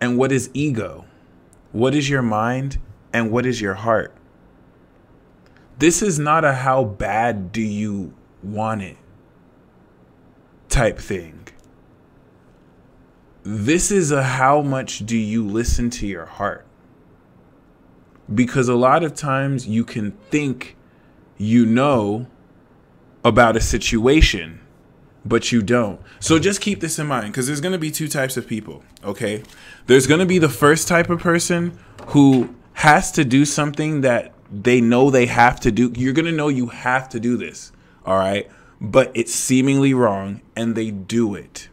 and what is ego. What is your mind and what is your heart? This is not a how bad do you want it type thing. This is a how much do you listen to your heart? Because a lot of times you can think you know about a situation, but you don't. So just keep this in mind, because there's going to be two types of people, okay? There's going to be the first type of person who has to do something that they know they have to do. You're going to know you have to do this, all right? But it's seemingly wrong, and they do it.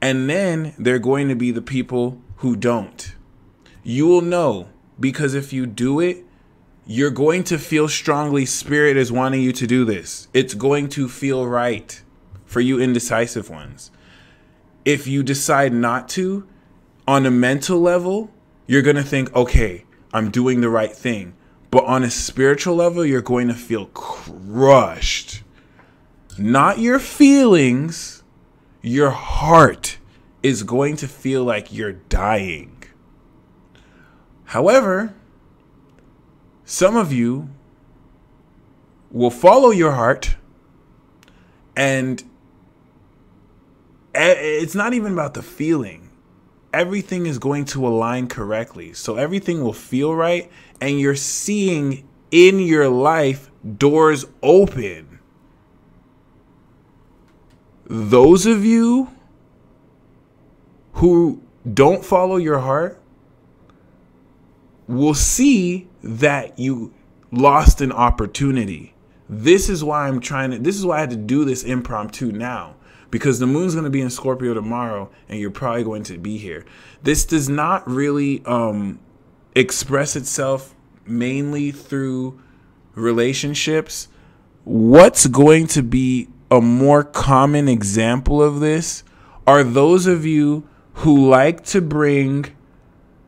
And then they're going to be the people who don't. You will know, because if you do it, you're going to feel strongly Spirit is wanting you to do this. It's going to feel right for you indecisive ones. If you decide not to, on a mental level, you're going to think, okay, I'm doing the right thing. But on a spiritual level, you're going to feel crushed. Not your feelings, your heart is going to feel like you're dying. However, some of you will follow your heart, and it's not even about the feeling. Everything is going to align correctly. So everything will feel right, and you're seeing in your life doors open. Those of you who don't follow your heart will see that you lost an opportunity. This is why this is why I had to do this impromptu now, because the moon's going to be in Scorpio tomorrow, and you're probably going to be here. This does not really express itself mainly through relationships. What's going to be a more common example of this are those of you who like to bring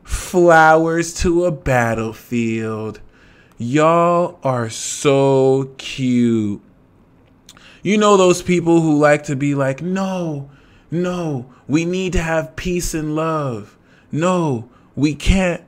flowers to a battlefield. Y'all are so cute. You know those people who like to be like, no, we need to have peace and love. No, we can't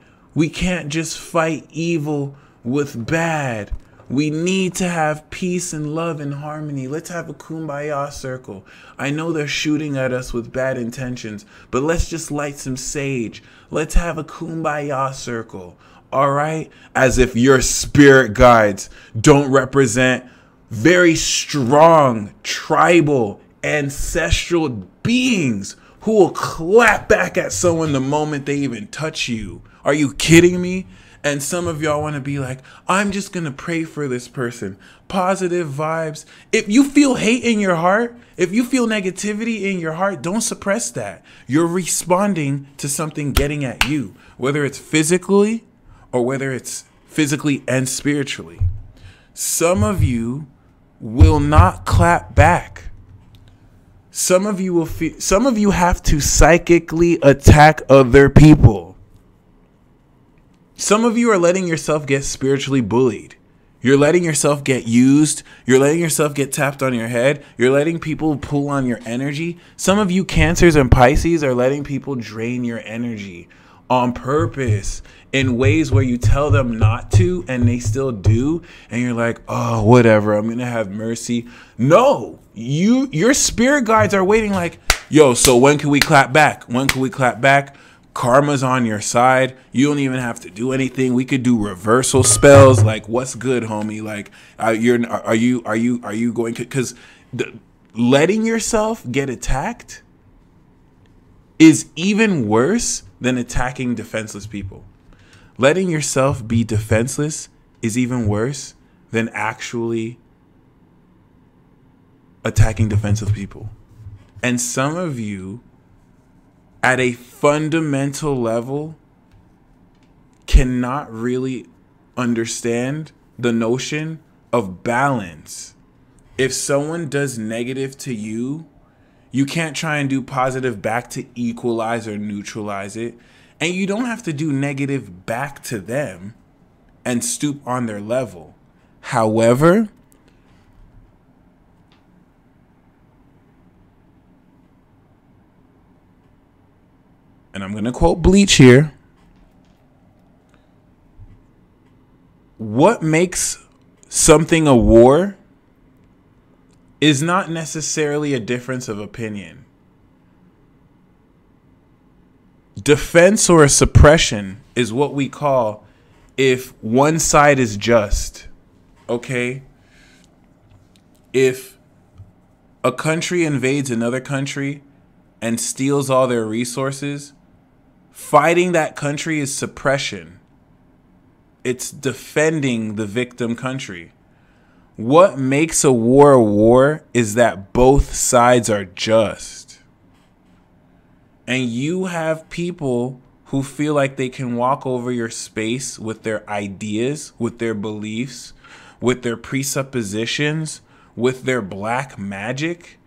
just fight evil with bad. We need to have peace and love and harmony. Let's have a kumbaya circle. I know they're shooting at us with bad intentions, but let's just light some sage. Let's have a kumbaya circle. All right? As if your spirit guides don't represent very strong, tribal, ancestral beings who will clap back at someone the moment they even touch you. Are you kidding me? And some of y'all want to be like, I'm just going to pray for this person. Positive vibes. If you feel hate in your heart, if you feel negativity in your heart, don't suppress that. You're responding to something getting at you, whether it's physically or whether it's physically and spiritually. Some of you will not clap back. Some of you have to psychically attack other people. Some of you are letting yourself get spiritually bullied. You're letting yourself get used. You're letting yourself get tapped on your head. You're letting people pull on your energy. Some of you Cancers and Pisces are letting people drain your energy on purpose in ways where you tell them not to and they still do. And you're like, oh, whatever. I'm going to have mercy. No, your spirit guides are waiting like, yo, so when can we clap back? When can we clap back? Karma's on your side. You don't even have to do anything. We could do reversal spells. Like, what's good, homie? Like, are you going to? Because letting yourself get attacked is even worse than attacking defenseless people. Letting yourself be defenseless is even worse than actually attacking defensive people. And some of you, at a fundamental level, cannot really understand the notion of balance. If someone does negative to you, you can't try and do positive back to equalize or neutralize it. And you don't have to do negative back to them and stoop on their level. However, and I'm going to quote Bleach here, what makes something a war is not necessarily a difference of opinion. Defense or a suppression is what we call if one side is just. Okay? If a country invades another country and steals all their resources, fighting that country is suppression. It's defending the victim country. What makes a war is that both sides are just. And you have people who feel like they can walk over your space with their ideas, with their beliefs, with their presuppositions, with their black magic.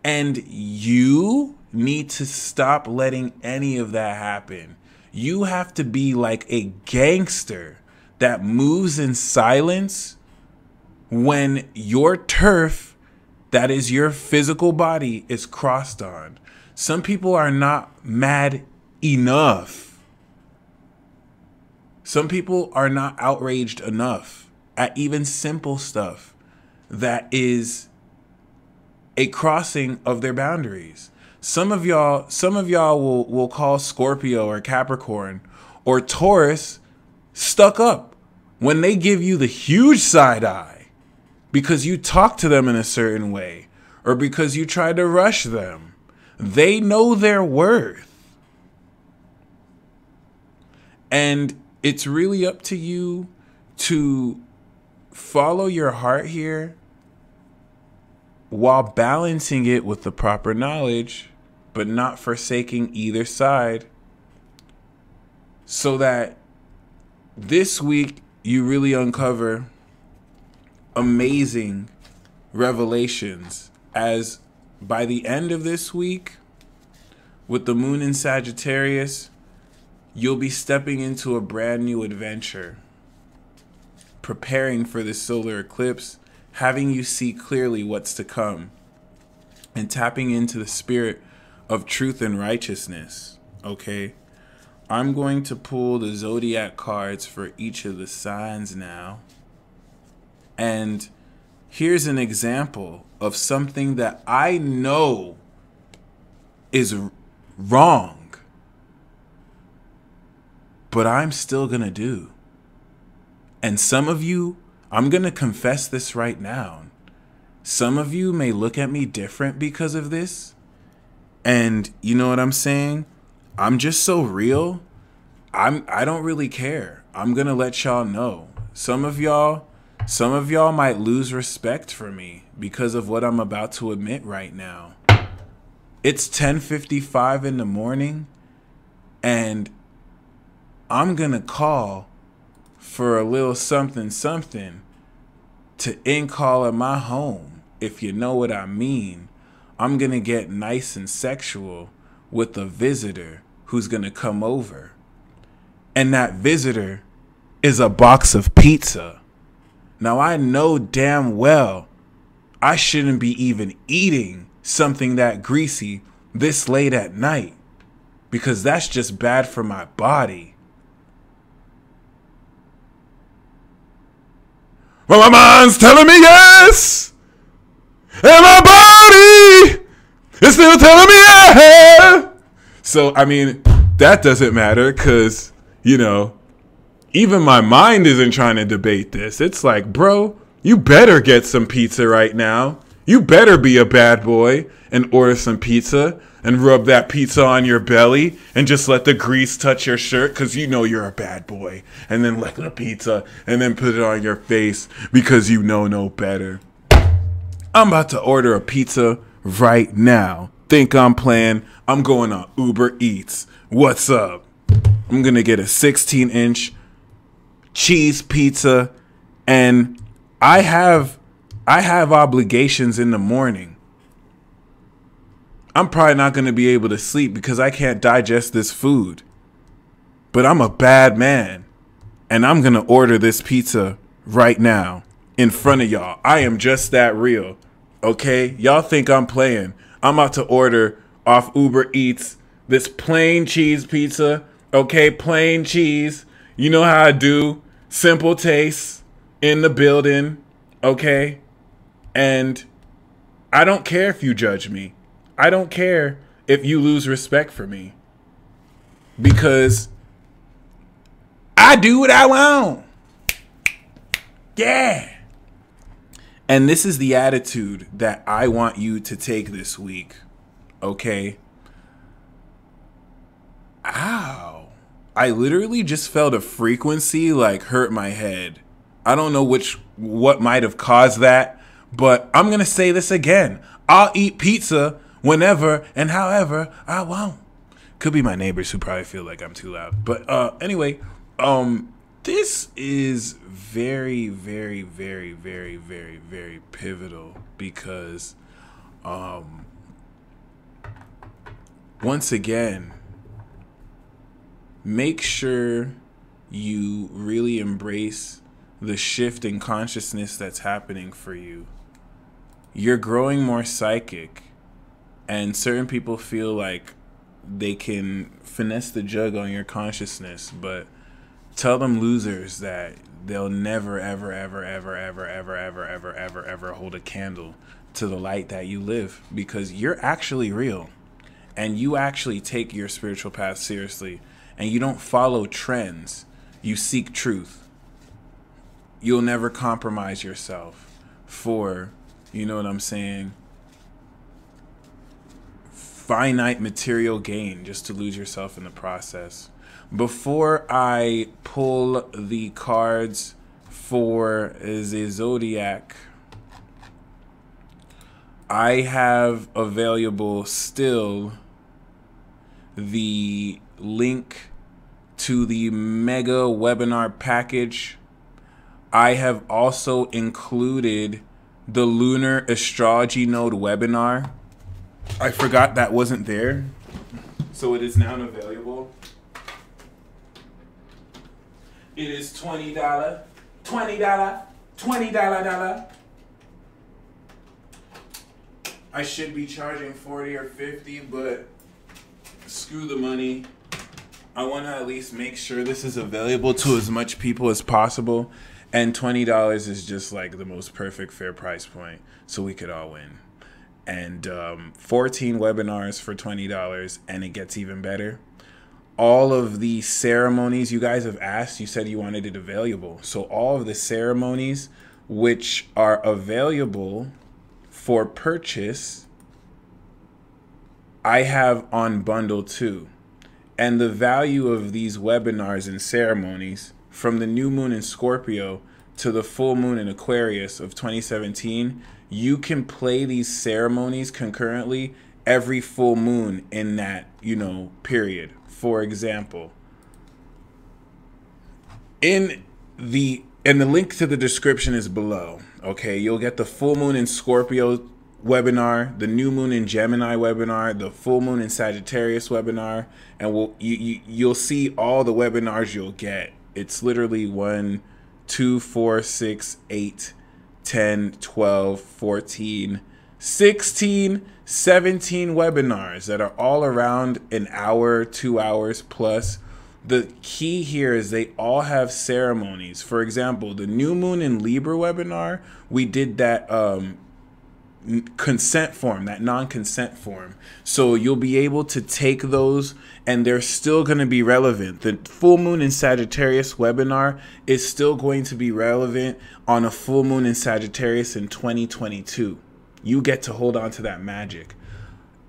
And you need to stop letting any of that happen. You have to be like a gangster that moves in silence when your turf, that is your physical body, is crossed on. Some people are not mad enough. Some people are not outraged enough at even simple stuff that is a crossing of their boundaries. Some of y'all will call Scorpio or Capricorn or Taurus stuck up when they give you the huge side eye because you talk to them in a certain way or because you try to rush them. They know their worth. And it's really up to you to follow your heart here while balancing it with the proper knowledge, but not forsaking either side, so that this week you really uncover amazing revelations, as by the end of this week, with the moon in Sagittarius, you'll be stepping into a brand new adventure, preparing for this solar eclipse, having you see clearly what's to come, and tapping into the spirit of truth and righteousness. Okay? I'm going to pull the zodiac cards for each of the signs now. And here's an example of something that I know is wrong, but I'm still going to do. And some of you, I'm going to confess this right now. Some of you may look at me different because of this. And you know what I'm saying? I'm just so real. I don't really care. I'm going to let y'all know. Some of y'all might lose respect for me because of what I'm about to admit right now. It's 10:55 in the morning and I'm going to call for a little something to in-call at my home, if you know what I mean. I'm going to get nice and sexual with a visitor who's going to come over. And that visitor is a box of pizza. Now, I know damn well I shouldn't be even eating something that greasy this late at night, because that's just bad for my body. Well, my mind's telling me yes, and my body is still telling me yeah. So, I mean, that doesn't matter because, you know, even my mind isn't trying to debate this. It's like, bro, you better get some pizza right now. You better be a bad boy and order some pizza and rub that pizza on your belly and just let the grease touch your shirt because you know you're a bad boy. And then lick the pizza and then put it on your face because you know no better. I'm about to order a pizza right now. Think I'm playing? I'm going on Uber Eats. What's up? I'm going to get a 16-inch cheese pizza, and I have obligations in the morning. I'm probably not going to be able to sleep because I can't digest this food. But I'm a bad man, and I'm going to order this pizza right now in front of y'all. I am just that real, okay? Y'all think I'm playing. I'm about to order off Uber Eats this plain cheese pizza, okay? Plain cheese. You know how I do. Simple taste in the building. Okay? And I don't care if you judge me. I don't care if you lose respect for me. Because I do what I want. Yeah. And this is the attitude that I want you to take this week. Okay? Ow. I literally just felt a frequency like hurt my head. I don't know what might have caused that, but I'm going to say this again. I'll eat pizza whenever and however I want. Could be my neighbors who probably feel like I'm too loud. But anyway, this is very, very, very, very, very, very pivotal because once again, make sure you really embrace the shift in consciousness that's happening for you. You're growing more psychic, and certain people feel like they can finesse the jug on your consciousness, but tell them losers that they'll never, ever, ever, ever, ever, ever, ever, ever, ever, ever hold a candle to the light that you live, because you're actually real, and you actually take your spiritual path seriously, and you don't follow trends. You seek truth. You'll never compromise yourself for, you know what I'm saying, finite material gain just to lose yourself in the process. Before I pull the cards for the Zodiac, I have available still the link to the mega webinar package. I have also included the Lunar Astrology Node webinar. I forgot that wasn't there, so it is now available. It is $20, $20, $20. I should be charging 40 or 50, but screw the money. I want to at least make sure this is available to as much people as possible. And $20 is just like the most perfect fair price point, so we could all win. And 14 webinars for $20, and it gets even better. All of the ceremonies you guys have asked, you said you wanted it available. So all of the ceremonies which are available for purchase, I have on bundle 2. And the value of these webinars and ceremonies, from the new moon in Scorpio to the full moon in Aquarius of 2017, you can play these ceremonies concurrently every full moon in that, period. For example, in the link to the description is below. Okay, you'll get the full moon in Scorpio webinar, the new moon in Gemini webinar, the full moon in Sagittarius webinar, and you'll see all the webinars you'll get. It's literally 1, 2, 4, 6, 8, 10, 12, 14, 16, 17 webinars that are all around an hour, 2 hours plus. The key here is they all have ceremonies. For example, the new moon in Libra webinar, we did that consent form, that non-consent form. So you'll be able to take those and they're still going to be relevant. The full moon in Sagittarius webinar is still going to be relevant on a full moon in Sagittarius in 2022. You get to hold on to that magic.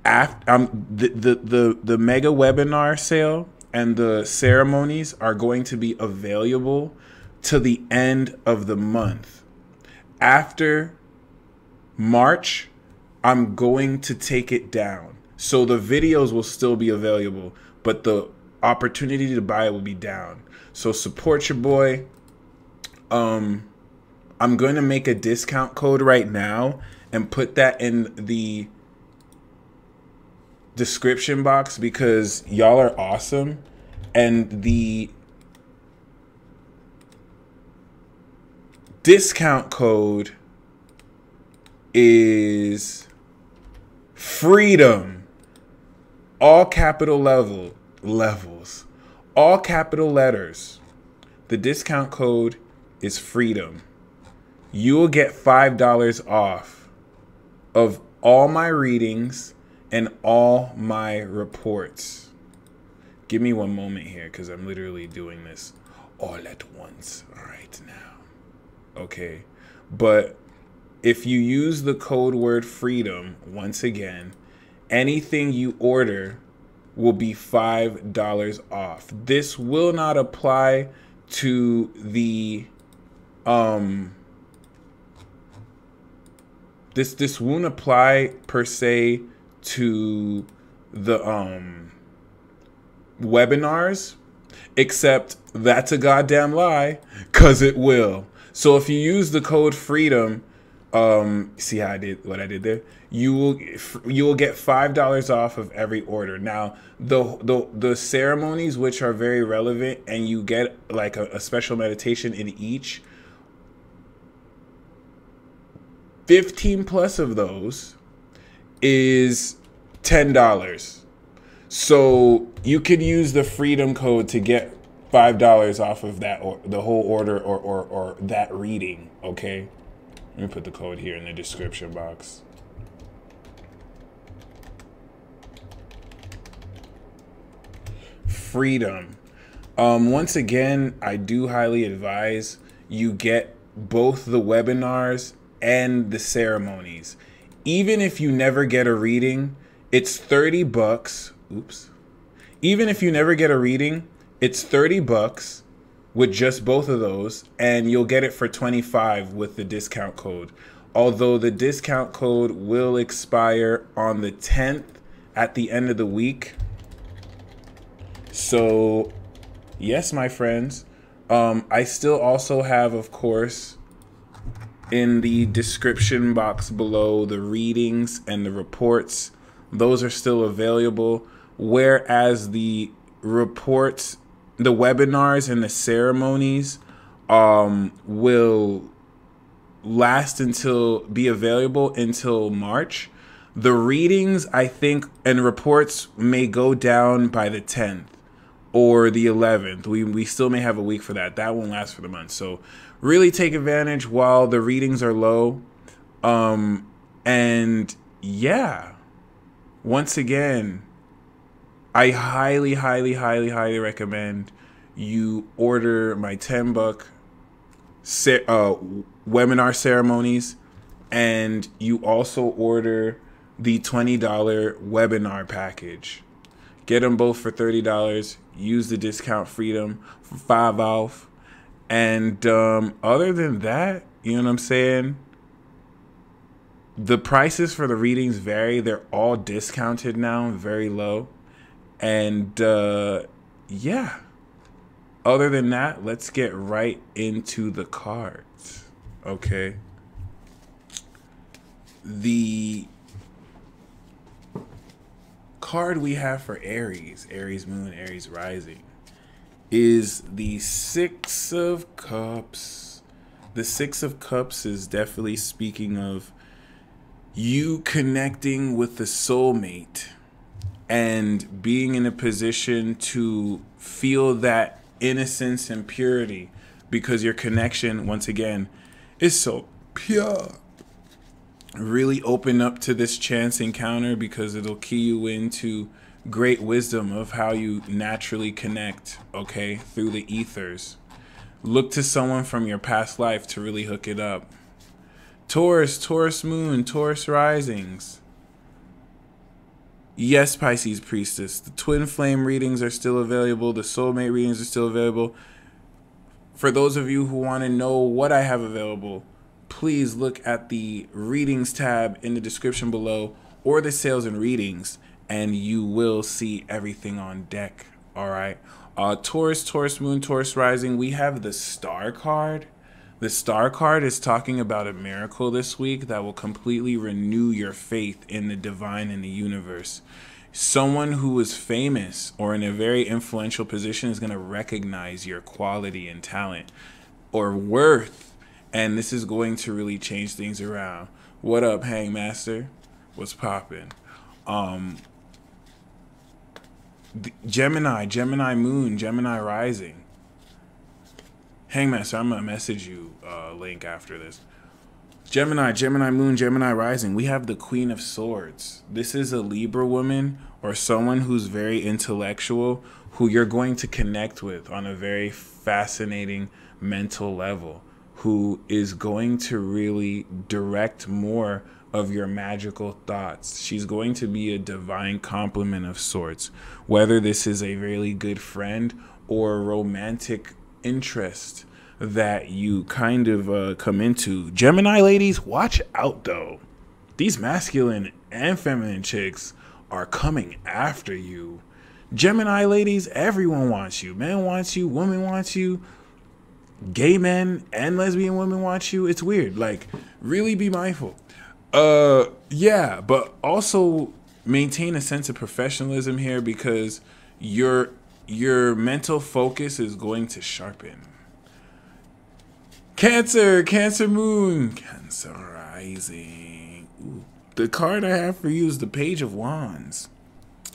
After the mega webinar sale and the ceremonies are going to be available to the end of the month. After March, I'm going to take it down. So the videos will still be available, but the opportunity to buy it will be down. So support your boy. I'm going to make a discount code right now and put that in the description box because y'all are awesome. And the discount code is freedom. All capital levels. All capital letters. The discount code is freedom. you will get $5 off of all my readings and all my reports. Give me one moment here because I'm literally doing this all at once right now. Okay. But if you use the code word freedom, once again, anything you order will be $5 off. This will not apply to the this won't apply per se to the webinars, except that's a goddamn lie, cause it will. So if you use the code freedom, see how I did what I did there? You will get $5 off of every order. Now, the ceremonies, which are very relevant, and you get like a special meditation in each, 15 plus of those is $10. So you could use the freedom code to get $5 off of that, or the whole order, or that reading. Okay, let me put the code here in the description box. Freedom. Once again, I do highly advise you get both the webinars and the ceremonies. Even if you never get a reading, it's $30. Oops. Even if you never get a reading, it's $30 with just both of those, and you'll get it for $25 with the discount code. Although the discount code will expire on the 10th at the end of the week. So, yes, my friends, I still also have, of course, in the description box below, the readings and the reports. Those are still available, whereas the reports, the webinars and the ceremonies will be available until March. The readings, I think, and reports may go down by the 10th or the 11th. We still may have a week for that. That won't last for the month. So really take advantage while the readings are low. And yeah, once again, I highly, highly, highly, highly recommend you order my $10 webinar ceremonies, and you also order the $20 webinar package. Get them both for $30. Use the discount freedom for $5 off. And other than that, you know what I'm saying? The prices for the readings vary. They're all discounted now, very low. And yeah, other than that, let's get right into the cards. Okay. The card we have for Aries moon, Aries rising, is the Six of Cups. The Six of Cups is definitely speaking of you connecting with the soulmate and being in a position to feel that innocence and purity, because your connection, once again, is so pure. Really open up to this chance encounter, because it'll key you into great wisdom of how you naturally connect, okay, through the ethers. Look to someone from your past life to really hook it up. Taurus moon, Taurus risings. Yes, Pisces priestess. The twin flame readings are still available. The soulmate readings are still available. For those of you who want to know what I have available, please look at the readings tab in the description below, or the sales and readings, and you will see everything on deck. All right. Taurus moon, Taurus rising. We have the star card. The star card is talking about a miracle this week that will completely renew your faith in the divine and the universe. Someone who is famous or in a very influential position is going to recognize your quality and talent or worth, and this is going to really change things around. What up, Hangmaster? What's poppin'? Gemini moon, Gemini rising. Hangmaster, I'm gonna message you a link after this. Gemini moon, Gemini rising. We have the Queen of Swords. This is a Libra woman or someone who's very intellectual, who you're going to connect with on a very fascinating mental level, who is going to really direct more of your magical thoughts. She's going to be a divine complement of sorts, whether this is a really good friend or a romantic interest that you kind of come into. Gemini ladies, watch out though. These masculine and feminine chicks are coming after you. Gemini ladies, everyone wants you. Men wants you, women wants you. Gay men and lesbian women want you. It's weird. Like, really be mindful. Yeah, but also maintain a sense of professionalism here, because your mental focus is going to sharpen. Cancer moon, Cancer rising. Ooh. The card I have for you is the Page of Wands.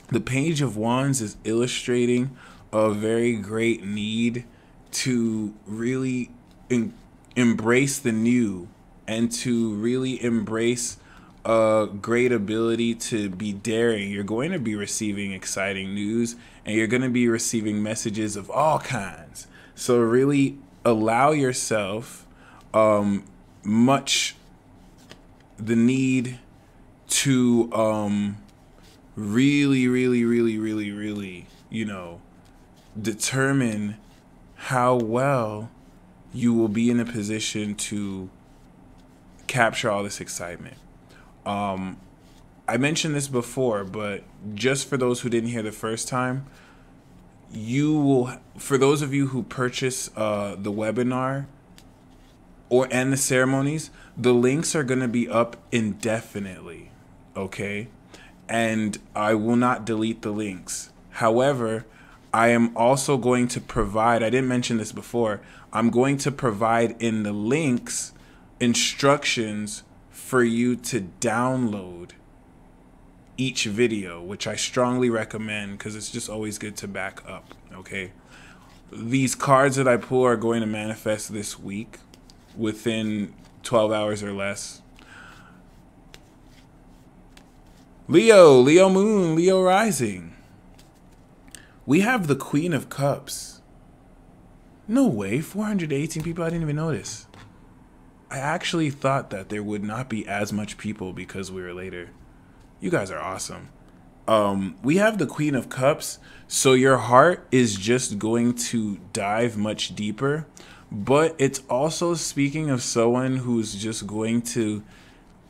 The Page of Wands is illustrating a very great need to really embrace the new, and to really embrace a great ability to be daring. You're going to be receiving exciting news, and you're going to be receiving messages of all kinds. So really allow yourself much the need to really, you know, determine how well you will be in a position to capture all this excitement. I mentioned this before, but just for those who didn't hear the first time, you will, for those of you who purchase the webinar and the ceremonies, the links are going to be up indefinitely, okay? And I will not delete the links. However, I am also going to provide, I didn't mention this before, I'm going to provide in the links instructions for you to download each video, which I strongly recommend, because it's just always good to back up, okay? These cards that I pull are going to manifest this week within 12 hours or less. Leo moon, Leo rising. We have the Queen of Cups. No way, 418 people, I didn't even notice. I actually thought that there would not be as much people because we were later. You guys are awesome. We have the Queen of Cups, so your heart is just going to dive much deeper, but it's also speaking of someone who's just going to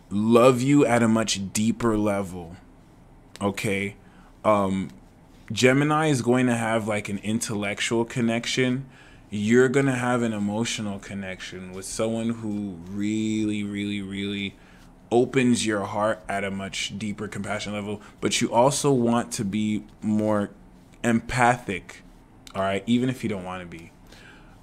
love you at a much deeper level, okay? Gemini is going to have like an intellectual connection. You're going to have an emotional connection with someone who really opens your heart at a much deeper compassion level, but you also want to be more empathic, all right, even if you don't want to be.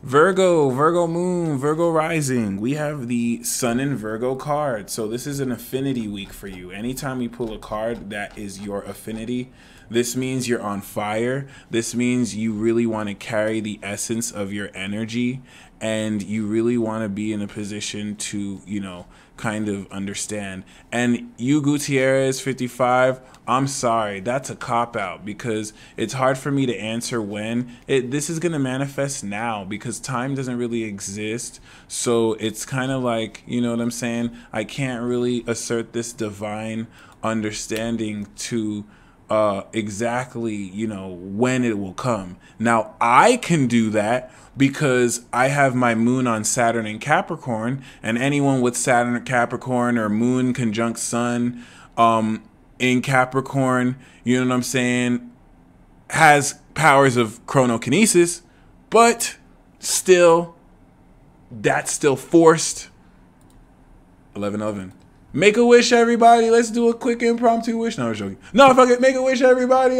Virgo moon, Virgo rising. We have the Sun in Virgo card. So this is an affinity week for you. Anytime you pull a card that is your affinity, this means you're on fire. This means you really want to carry the essence of your energy, and you really want to be in a position to, you know, kind of understand. And you, Gutierrez 55, I'm sorry, that's a cop-out, because it's hard for me to answer when. This is going to manifest now, because time doesn't really exist. So it's kind of like, you know what I'm saying? I can't really assert this divine understanding to exactly, you know, when it will come. Now, I can do that because I have my moon on Saturn in Capricorn, and anyone with Saturn in Capricorn or moon conjunct sun in Capricorn, you know what I'm saying, has powers of chronokinesis, but still, that's still forced. 11/11. Make a wish, everybody. Let's do a quick impromptu wish. No, I'm joking. No, fuck it. Make a wish, everybody.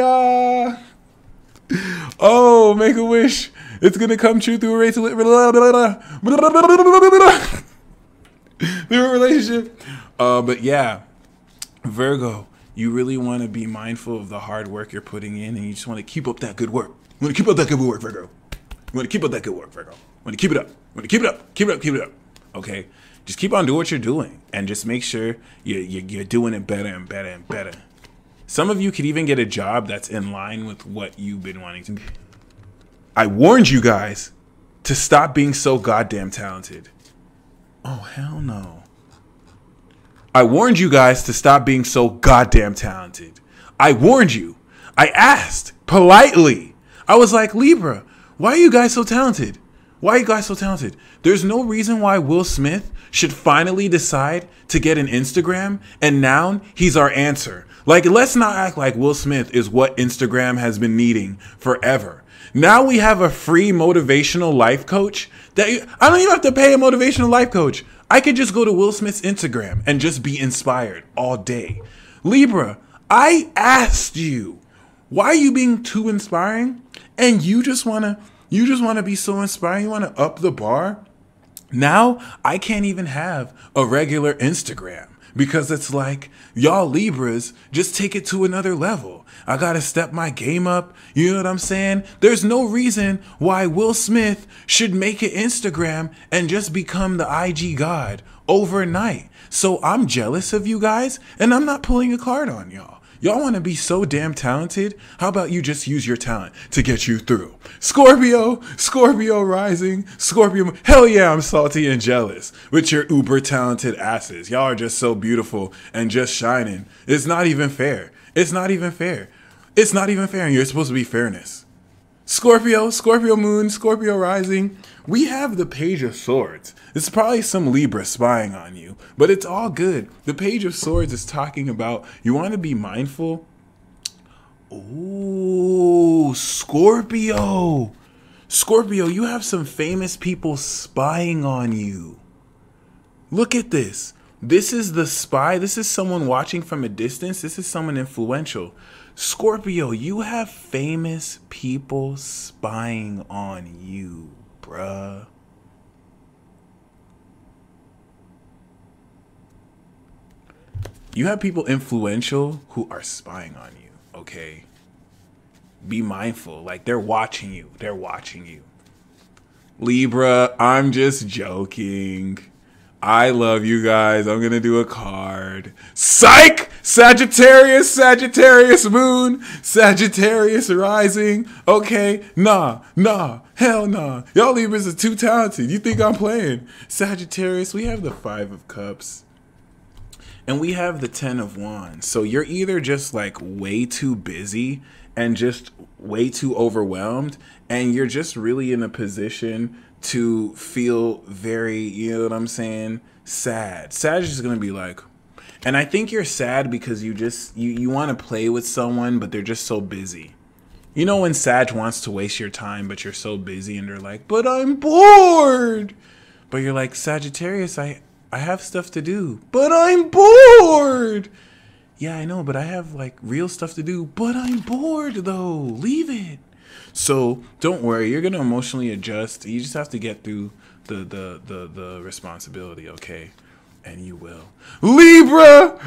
Oh, make a wish. It's going to come true through a relationship. But yeah, Virgo, you really want to be mindful of the hard work you're putting in, and you just want to keep up that good work. You want to keep up that good work, Virgo. You want to keep up that good work, Virgo. You want to keep it up. You want to keep it up. Keep it up. Keep it up. Okay. Just keep on doing what you're doing, and just make sure you're doing it better and better and better. Some of you could even get a job that's in line with what you've been wanting to. I warned you guys to stop being so goddamn talented. Oh, hell no. I warned you guys to stop being so goddamn talented. I warned you. I asked politely. I was like, Libra, why are you guys so talented? Why are you guys so talented? There's no reason why Will Smith should finally decide to get an Instagram, and now he's our answer. Like, let's not act like Will Smith is what Instagram has been needing forever. Now we have a free motivational life coach that I don't even have to pay a motivational life coach. I could just go to Will Smith's Instagram and just be inspired all day. Libra, I asked you, why are you being too inspiring? And you just want to be so inspiring. You want to up the bar. Now I can't even have a regular Instagram because it's like, y'all Libras just take it to another level. I got to step my game up. You know what I'm saying? There's no reason why Will Smith should make an Instagram and just become the IG god overnight. So I'm jealous of you guys, and I'm not pulling a card on y'all. Y'all want to be so damn talented? How about you just use your talent to get you through? Scorpio rising, Scorpio. Hell yeah, I'm salty and jealous with your uber talented asses. Y'all are just so beautiful and just shining. It's not even fair. It's not even fair. It's not even fair, and you're supposed to be fairness. Scorpio moon, Scorpio rising. We have the Page of Swords. It's probably some Libra spying on you, but it's all good. The Page of Swords is talking about you want to be mindful. Ooh, Scorpio, you have some famous people spying on you. Look at this. This is the spy. This is someone watching from a distance. This is someone influential. Scorpio, you have famous people spying on you, bruh. You have people influential who are spying on you, okay? Be mindful. Like, they're watching you. They're watching you. Libra, I'm just joking. I love you guys. I'm going to do a card. Psych! Sagittarius moon, Sagittarius rising. Okay, nah, hell nah. Y'all Libras are too talented. You think I'm playing? Sagittarius, we have the 5 of Cups. And we have the 10 of Wands. So you're either just like way too busy and just way too overwhelmed, and you're just really in a position to feel very, you know what I'm saying, sad. Sag is going to be like, and I think you're sad because you want to play with someone, but they're just so busy. You know when Sag wants to waste your time, but you're so busy and they're like, but I'm bored. But you're like, Sagittarius, I have stuff to do, but I'm bored. Yeah, I know, but I have like real stuff to do, but I'm bored though. Leave it. So don't worry, you're gonna emotionally adjust. You just have to get through the responsibility, okay? And you will. Libra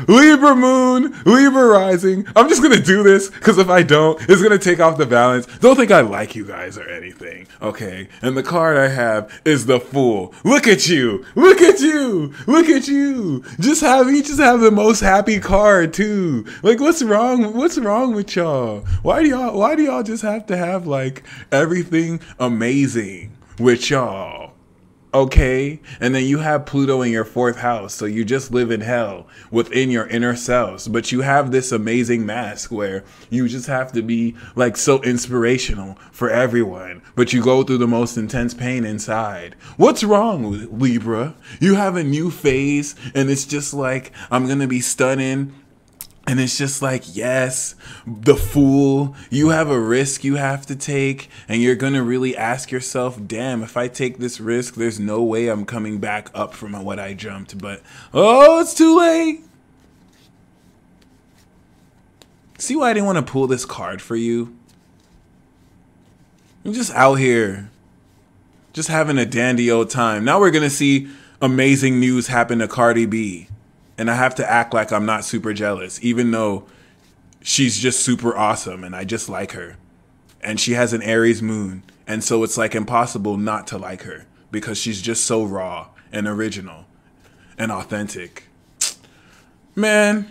moon, Libra rising. I'm just gonna do this because if I don't, it's gonna take off the balance. Don't think I like you guys or anything, okay? And the card I have is the Fool. Look at you, look at you, look at you. You just have the most happy card too. Like, what's wrong with y'all? Why do y'all just have to have like everything amazing with y'all? Okay, and then you have Pluto in your 4th house, so you just live in hell within your inner selves. But you have this amazing mask where you just have to be like so inspirational for everyone, but you go through the most intense pain inside. What's wrong with Libra? You have a new phase, and it's just like, I'm gonna be stunning. And it's just like, yes, the Fool, you have a risk you have to take, and you're going to really ask yourself, damn, if I take this risk, there's no way I'm coming back up from what I jumped. But, oh, it's too late. See why I didn't want to pull this card for you? I'm just out here, just having a dandy old time. Now we're going to see amazing news happen to Cardi B. And I have to act like I'm not super jealous, even though she's just super awesome and I just like her. And she has an Aries moon. And so it's like impossible not to like her because she's just so raw and original. and authentic. Man,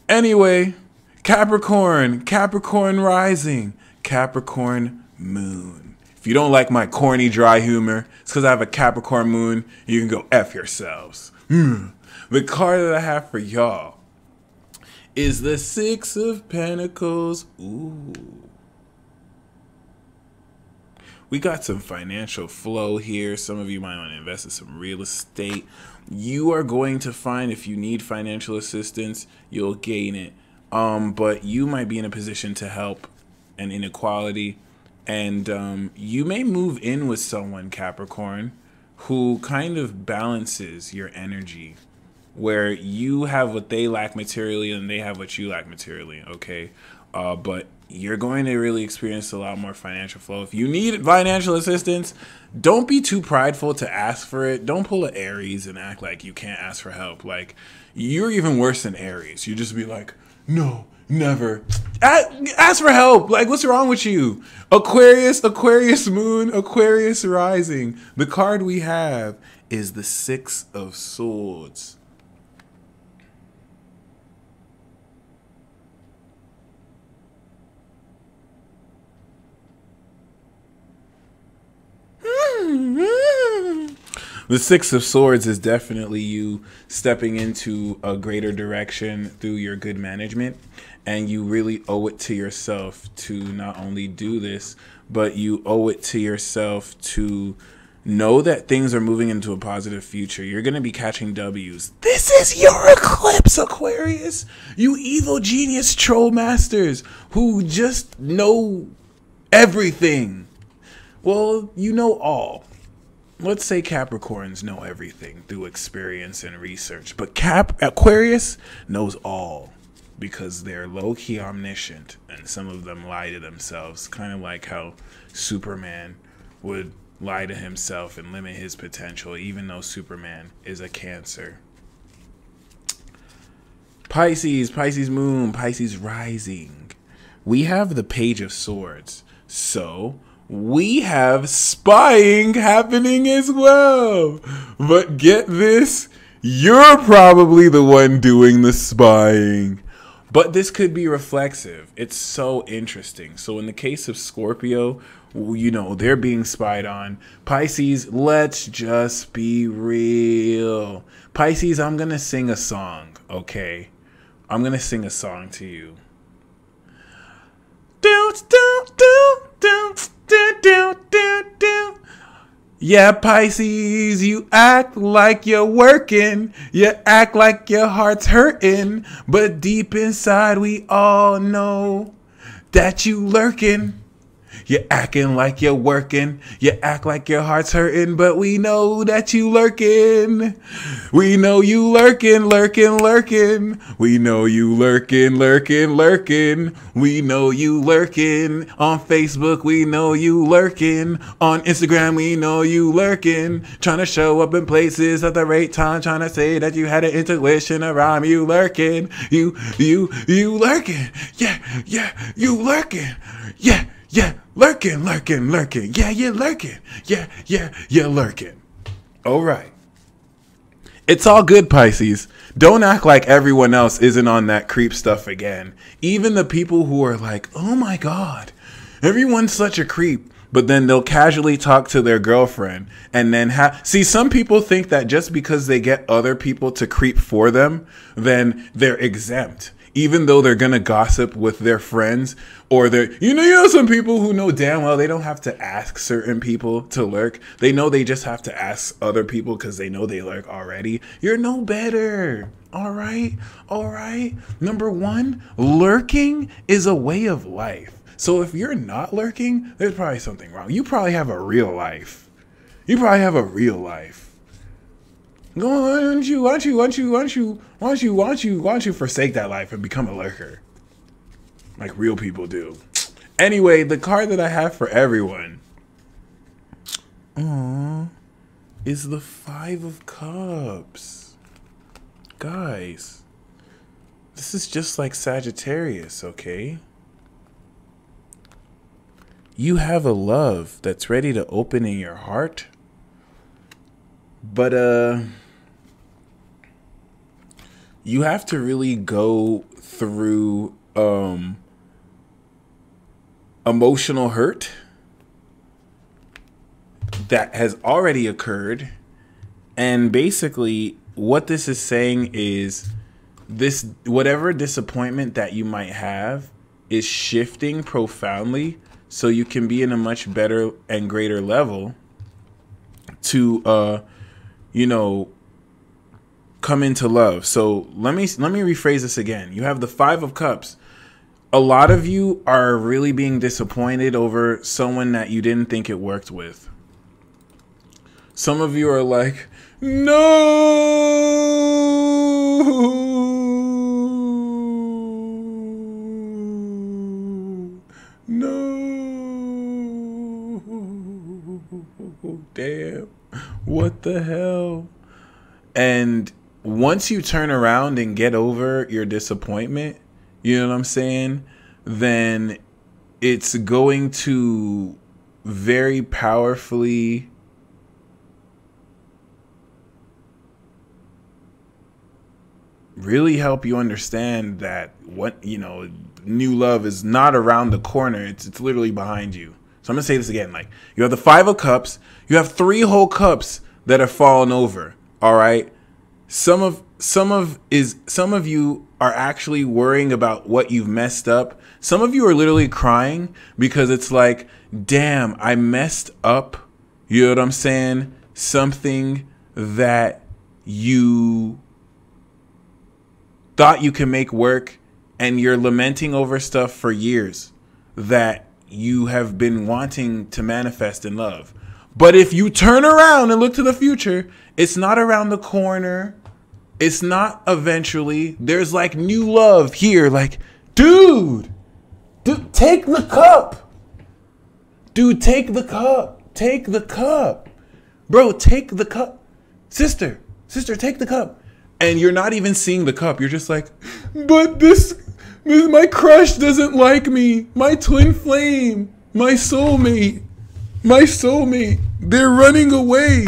anyway, Capricorn rising, Capricorn moon. If you don't like my corny, dry humor, it's because I have a Capricorn moon. You can go F yourselves. The card that I have for y'all is the Six of Pentacles. Ooh. We got some financial flow here. Some of you might want to invest in some real estate. You are going to find, if you need financial assistance, you'll gain it. But you might be in a position to help an inequality. And you may move in with someone, Capricorn, who kind of balances your energy, where you have what they lack materially and they have what you lack materially, okay? But you're going to really experience a lot more financial flow. If you need financial assistance, don't be too prideful to ask for it. Don't pull an Aries and act like you can't ask for help. Like, you're even worse than Aries. You just be like, no, never. Ask for help. Like, what's wrong with you? Aquarius moon, Aquarius rising. The card we have is the Six of Swords. The Six of Swords is definitely you stepping into a greater direction through your good management, and you really owe it to yourself to not only do this, but you owe it to yourself to know that things are moving into a positive future. You're going to be catching W's. This is your eclipse, Aquarius. You evil genius troll masters who just know everything. Well, you know all. Let's say Capricorns know everything through experience and research, but Aquarius knows all because they're low-key omniscient, and some of them lie to themselves, kind of like how Superman would lie to himself and limit his potential, even though Superman is a Cancer. Pisces moon, Pisces rising. We have the Page of Swords, so we have spying happening as well. But get this, you're probably the one doing the spying. But this could be reflexive. It's so interesting. So in the case of Scorpio, you know, they're being spied on. Pisces, let's just be real. Pisces, I'm going to sing a song, okay? I'm going to sing a song to you. Yeah, Pisces, you act like you're working. You act like your heart's hurting. But deep inside, we all know that you lurking. You're acting like you're working. You act like your heart's hurting, but we know that you lurking. We know you lurking. We know you lurking. We know you lurking. On Facebook, we know you lurking. On Instagram, we know you lurking. Trying to show up in places at the right time. Trying to say that you had an intuition around you lurking. You lurking. Yeah, you lurking. Yeah, lurking. Yeah, you're lurking. Yeah, you're lurking. All right. It's all good, Pisces. Don't act like everyone else isn't on that creep stuff again. Even the people who are like, oh my God, everyone's such a creep. But then they'll casually talk to their girlfriend and then see, some people think that just because they get other people to creep for them, then they're exempt. Even though they're going to gossip with their friends, or they're, you know, some people who know damn well they don't have to ask certain people to lurk. They know they just have to ask other people because they know they lurk already. You're no better. All right. Number one, lurking is a way of life. So if you're not lurking, there's probably something wrong. You probably have a real life. Why don't you forsake that life and become a lurker like real people do? Anyway, the card that I have for everyone is the Five of Cups. Guys, this is just like Sagittarius, okay? You have a love that's ready to open in your heart, but you have to really go through emotional hurt that has already occurred. And basically what this is saying is this, whatever disappointment that you might have is shifting profoundly so you can be in a much better and greater level to come into love. So let me rephrase this again. You have the Five of Cups. A lot of you are really being disappointed over someone that you didn't think it worked with. Some of you are like, no, damn, what the hell? And once you turn around and get over your disappointment, you know what I'm saying, then it's going to very powerfully really help you understand that new love is not around the corner. It's literally behind you. So I'm gonna say this again. Like, you have the Five of Cups, you have 3 whole cups that are falling over. All right. Some of you are actually worrying about what you've messed up. Some of you are literally crying because it's like, damn, I messed up. You know what I'm saying? Something that you thought you can make work, and you're lamenting over stuff for years that you have been wanting to manifest in love. But if you turn around and look to the future, it's not around the corner. It's not eventually. There's like new love here. Like, dude, take the cup. Dude, take the cup. Take the cup. Bro, take the cup. Sister, take the cup. And you're not even seeing the cup. You're just like, but this my crush doesn't like me. My twin flame, my soulmate, they're running away.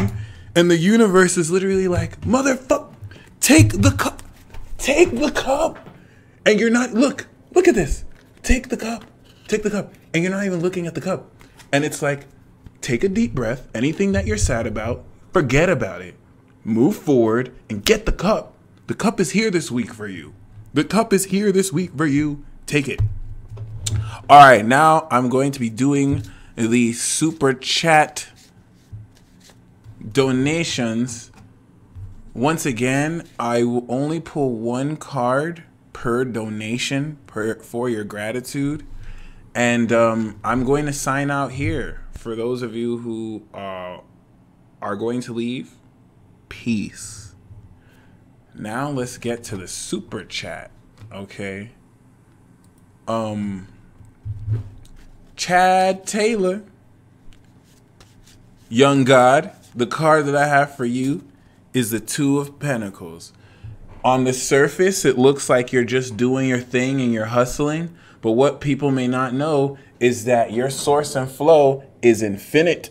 And the universe is literally like, motherfucker, take the cup. Take the cup. And you're not, look at this. Take the cup. And you're not even looking at the cup. And it's like, take a deep breath. Anything that you're sad about, forget about it. Move forward and get the cup. The cup is here this week for you. Take it. All right, now I'm going to be doing the super chat donations. Once again, I will only pull 1 card per donation for your gratitude. And I'm going to sign out here. For those of you who are going to leave, peace. Now let's get to the super chat. Okay. Chad Taylor, Young God, the card that I have for you is the Two of Pentacles. On the surface, it looks like you're just doing your thing and you're hustling. But what people may not know is that your source and flow is infinite.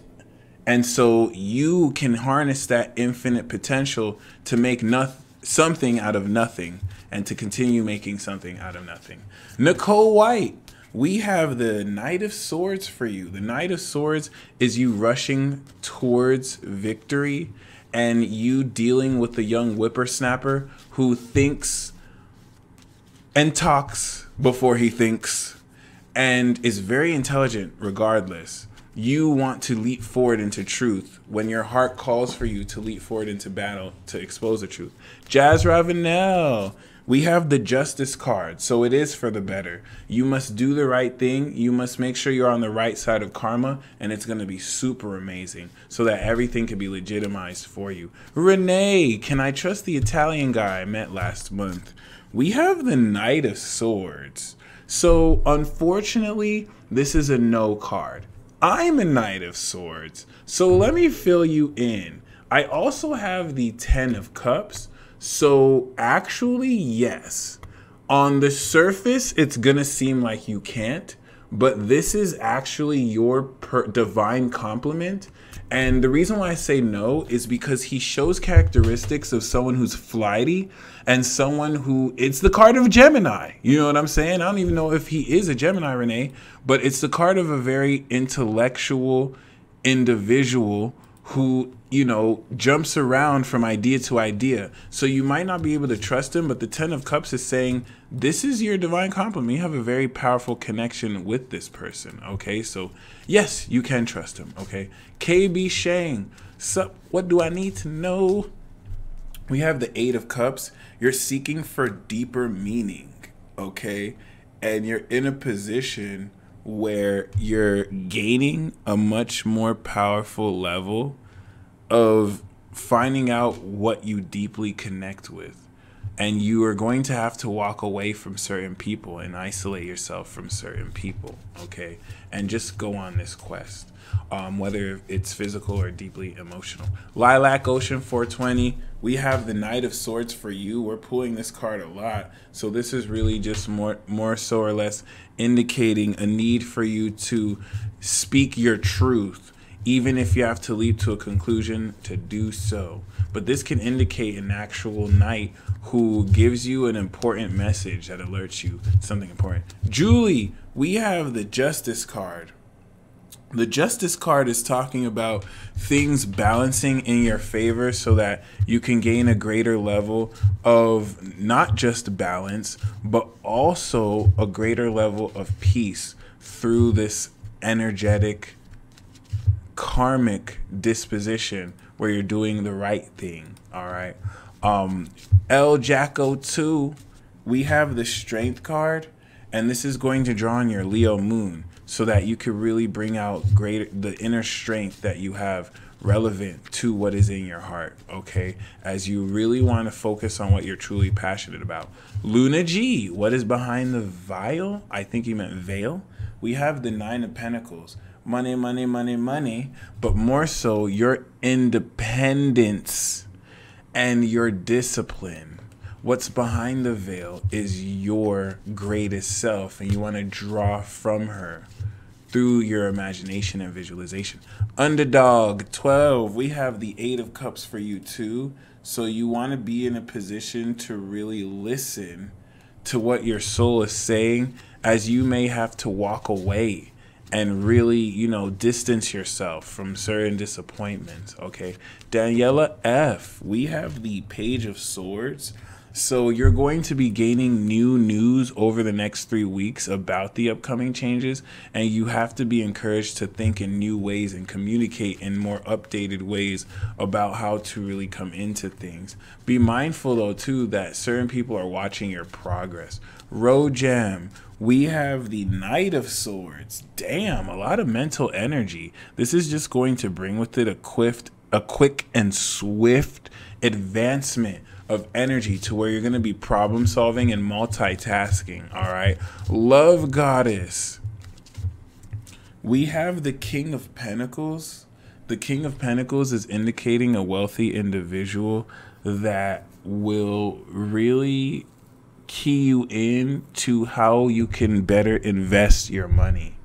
And so you can harness that infinite potential to make something out of nothing and to continue making something out of nothing. Nicole White, we have the Knight of Swords for you. The Knight of Swords is you rushing towards victory and you dealing with the young whippersnapper who thinks and talks before he thinks and is very intelligent regardless. You want to leap forward into truth when your heart calls for you to leap forward into battle to expose the truth. Jazz Ravenel, we have the Justice card, so it is for the better. You must do the right thing. You must make sure you're on the right side of karma, and it's going to be super amazing so that everything can be legitimized for you. Renee, can I trust the Italian guy I met last month? We have the Knight of Swords. So unfortunately, this is a no card. I'm a Knight of Swords, so let me fill you in. I also have the Ten of Cups, so actually, yes. On the surface, it's gonna seem like you can't, but this is actually your divine complement, And the reason why I say no is because he shows characteristics of someone who's flighty and someone who, it's the card of Gemini. You know what I'm saying? I don't even know if he is a Gemini, Renee, but it's the card of a very intellectual individual who, you know, jumps around from idea to idea. So you might not be able to trust him, but the 10 of Cups is saying this is your divine compliment. You have a very powerful connection with this person, okay? So yes, you can trust him, okay? KB Shang, sup, what do I need to know? We have the 8 of Cups. You're seeking for deeper meaning, okay? And you're in a position where you're gaining a much more powerful level of finding out what you deeply connect with. And you are going to have to walk away from certain people and isolate yourself from certain people, okay? And just go on this quest, whether it's physical or deeply emotional. Lilac Ocean 420, we have the Knight of Swords for you. We're pulling this card a lot. So this is really just more so or less indicating a need for you to speak your truth, even if you have to leap to a conclusion to do so. But this can indicate an actual knight who gives you an important message that alerts you to something important. Julie, we have the Justice card. The Justice card is talking about things balancing in your favor so that you can gain a greater level of not just balance, but also a greater level of peace through this energetic, karmic disposition where you're doing the right thing, all right? El Jacko 2, we have the Strength card, and this is going to draw on your Leo moon so that you could really bring out the inner strength that you have relevant to what is in your heart, okay? As you really want to focus on what you're truly passionate about. Luna G, what is behind the vial? I think he meant veil. We have the 9 of Pentacles. Money, money, money, money, but more so your independence and your discipline. What's behind the veil is your greatest self, and you want to draw from her through your imagination and visualization. Underdog 12, we have the 8 of Cups for you too. So you want to be in a position to really listen to what your soul is saying, as you may have to walk away and really, you know, distance yourself from certain disappointments, okay? Daniela F, we have the Page of Swords. So you're going to be gaining new news over the next 3 weeks about the upcoming changes, and you have to be encouraged to think in new ways and communicate in more updated ways about how to really come into things. Be mindful, though, too, that certain people are watching your progress. Rojam, we have the Knight of Swords. Damn, a lot of mental energy. This is just going to bring with it a quick and swift advancement of energy to where you're going to be problem solving and multitasking, all right? Love Goddess, we have the King of Pentacles. The King of Pentacles is indicating a wealthy individual that will really key you in to how you can better invest your money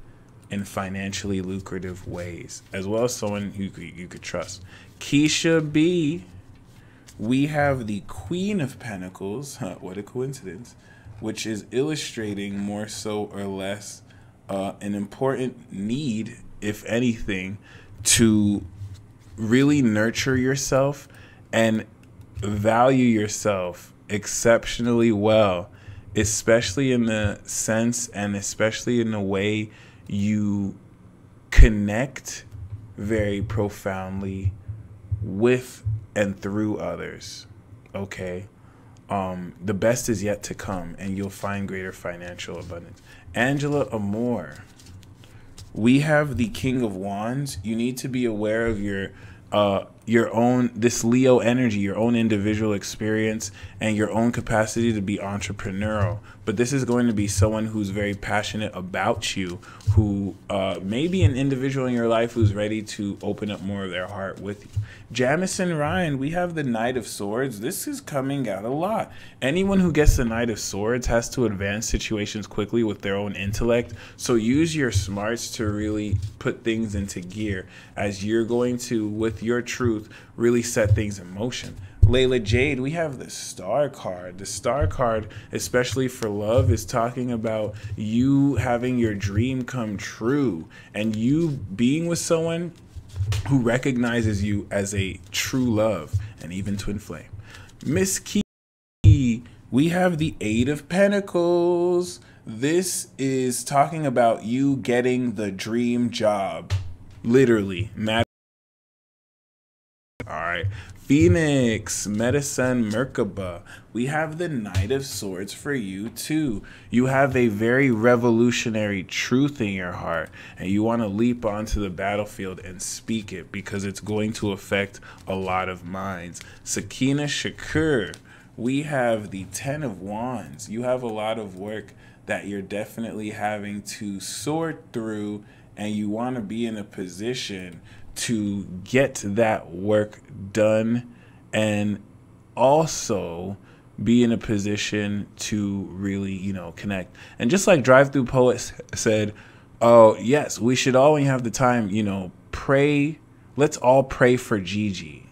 in financially lucrative ways, as well as someone you could trust. Keisha B, we have the Queen of Pentacles. What a coincidence. Which is illustrating more so or less an important need, if anything, to really nurture yourself and value yourself exceptionally well, especially in the sense and especially in the way you connect very profoundly with and through others, okay? The best is yet to come, and you'll find greater financial abundance. Angela Amore, we have the King of Wands. You need to be aware of your this Leo energy, your own individual experience, and your own capacity to be entrepreneurial. But this is going to be someone who's very passionate about you, who may be an individual in your life who's ready to open up more of their heart with you. Jamison Ryan, we have the Knight of Swords. This is coming out a lot. Anyone who gets the Knight of Swords has to advance situations quickly with their own intellect. So use your smarts to really put things into gear as you're going to, with your truth, really set things in motion. Layla Jade, we have the Star card. The Star card, especially for love, is talking about you having your dream come true and you being with someone who recognizes you as a true love and even twin flame. Miss Key, we have the Eight of Pentacles. This is talking about you getting the dream job. Literally. All right. Phoenix, Medicine Merkaba. We have the Knight of Swords for you too. You have a very revolutionary truth in your heart and you want to leap onto the battlefield and speak it because it's going to affect a lot of minds. Sakina Shakur, we have the Ten of Wands. You have a lot of work that you're definitely having to sort through and you want to be in a position to get that work done and also be in a position to really, connect. And just like Drive Through Poet said, oh, yes, we should all, when you have the time, pray. Let's all pray for Gigi,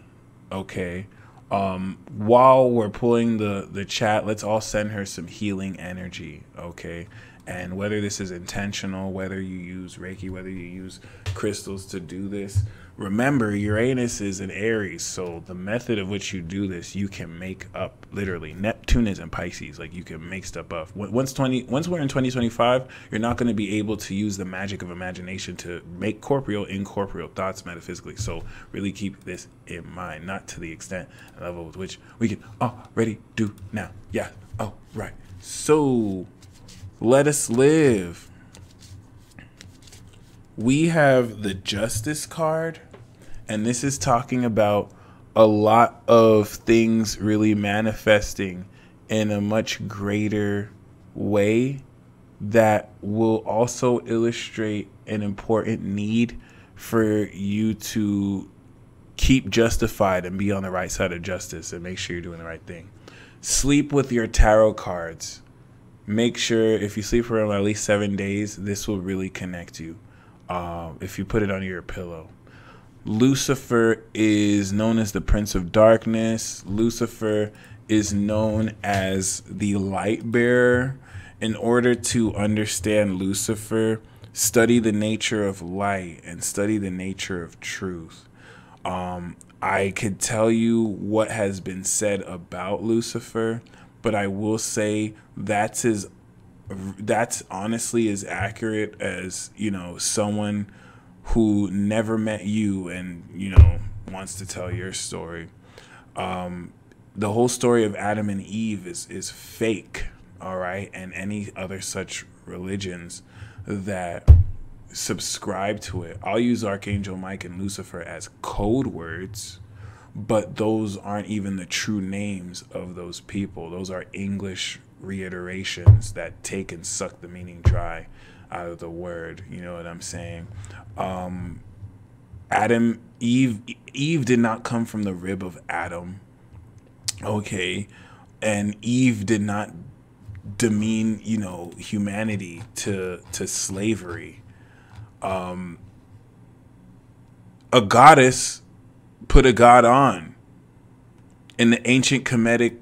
okay? While we're pulling the chat, let's all send her some healing energy, okay? And whether this is intentional, whether you use Reiki, whether you use crystals to do this, remember Uranus is in Aries, so the method of which you do this, you can make up. Literally, Neptune is in Pisces, like you can make stuff up. Once we're in 2025, you're not going to be able to use the magic of imagination to make corporeal incorporeal thoughts metaphysically. So really keep this in mind, not to the extent and level with which we can already do now. Yeah. Oh, right. So let us live. We have the Justice card, and this is talking about a lot of things really manifesting in a much greater way that will also illustrate an important need for you to keep justified and be on the right side of justice and make sure you're doing the right thing. Sleep with your tarot cards. Make sure if you sleep for at least 7 days, this will really connect you. If you put it under your pillow. Lucifer is known as the Prince of Darkness. Lucifer is known as the light bearer. In order to understand Lucifer, study the nature of light and study the nature of truth. I could tell you what has been said about Lucifer, but I will say that's honestly as accurate as, someone who never met you and, wants to tell your story. The whole story of Adam and Eve is fake, all right? And any other such religions that subscribe to it. I'll use Archangel Mike and Lucifer as code words, but those aren't even the true names of those people. Those are English reiterations that take and suck the meaning dry out of the word. You know what I'm saying? Eve did not come from the rib of Adam. Okay. And Eve did not demean, humanity to slavery. A goddess put a god on. In the ancient Kemetic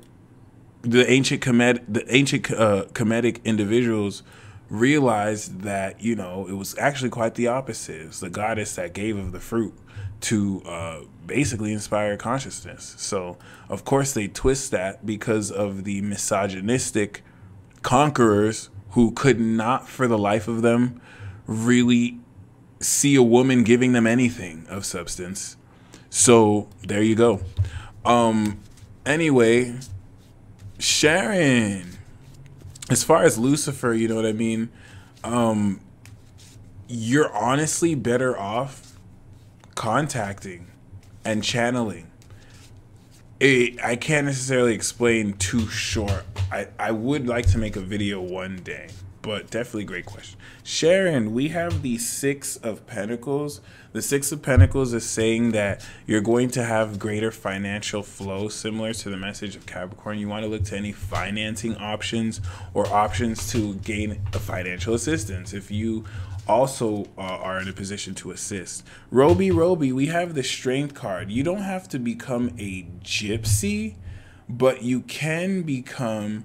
individuals realized that, it was actually quite the opposite. It was the goddess that gave of the fruit to basically inspire consciousness. So, of course, they twist that because of the misogynistic conquerors who could not, for the life of them, really see a woman giving them anything of substance. So, there you go. Anyway, Sharon, as far as Lucifer, you know what I mean? You're honestly better off contacting and channeling. I can't necessarily explain too short. I would like to make a video one day, but definitely great question. Sharon, we have the Six of Pentacles. The Six of Pentacles is saying that you're going to have greater financial flow, similar to the message of Capricorn. You want to look to any financing options or options to gain a financial assistance if you also are in a position to assist. Roby, we have the Strength card. You don't have to become a gypsy, but you can become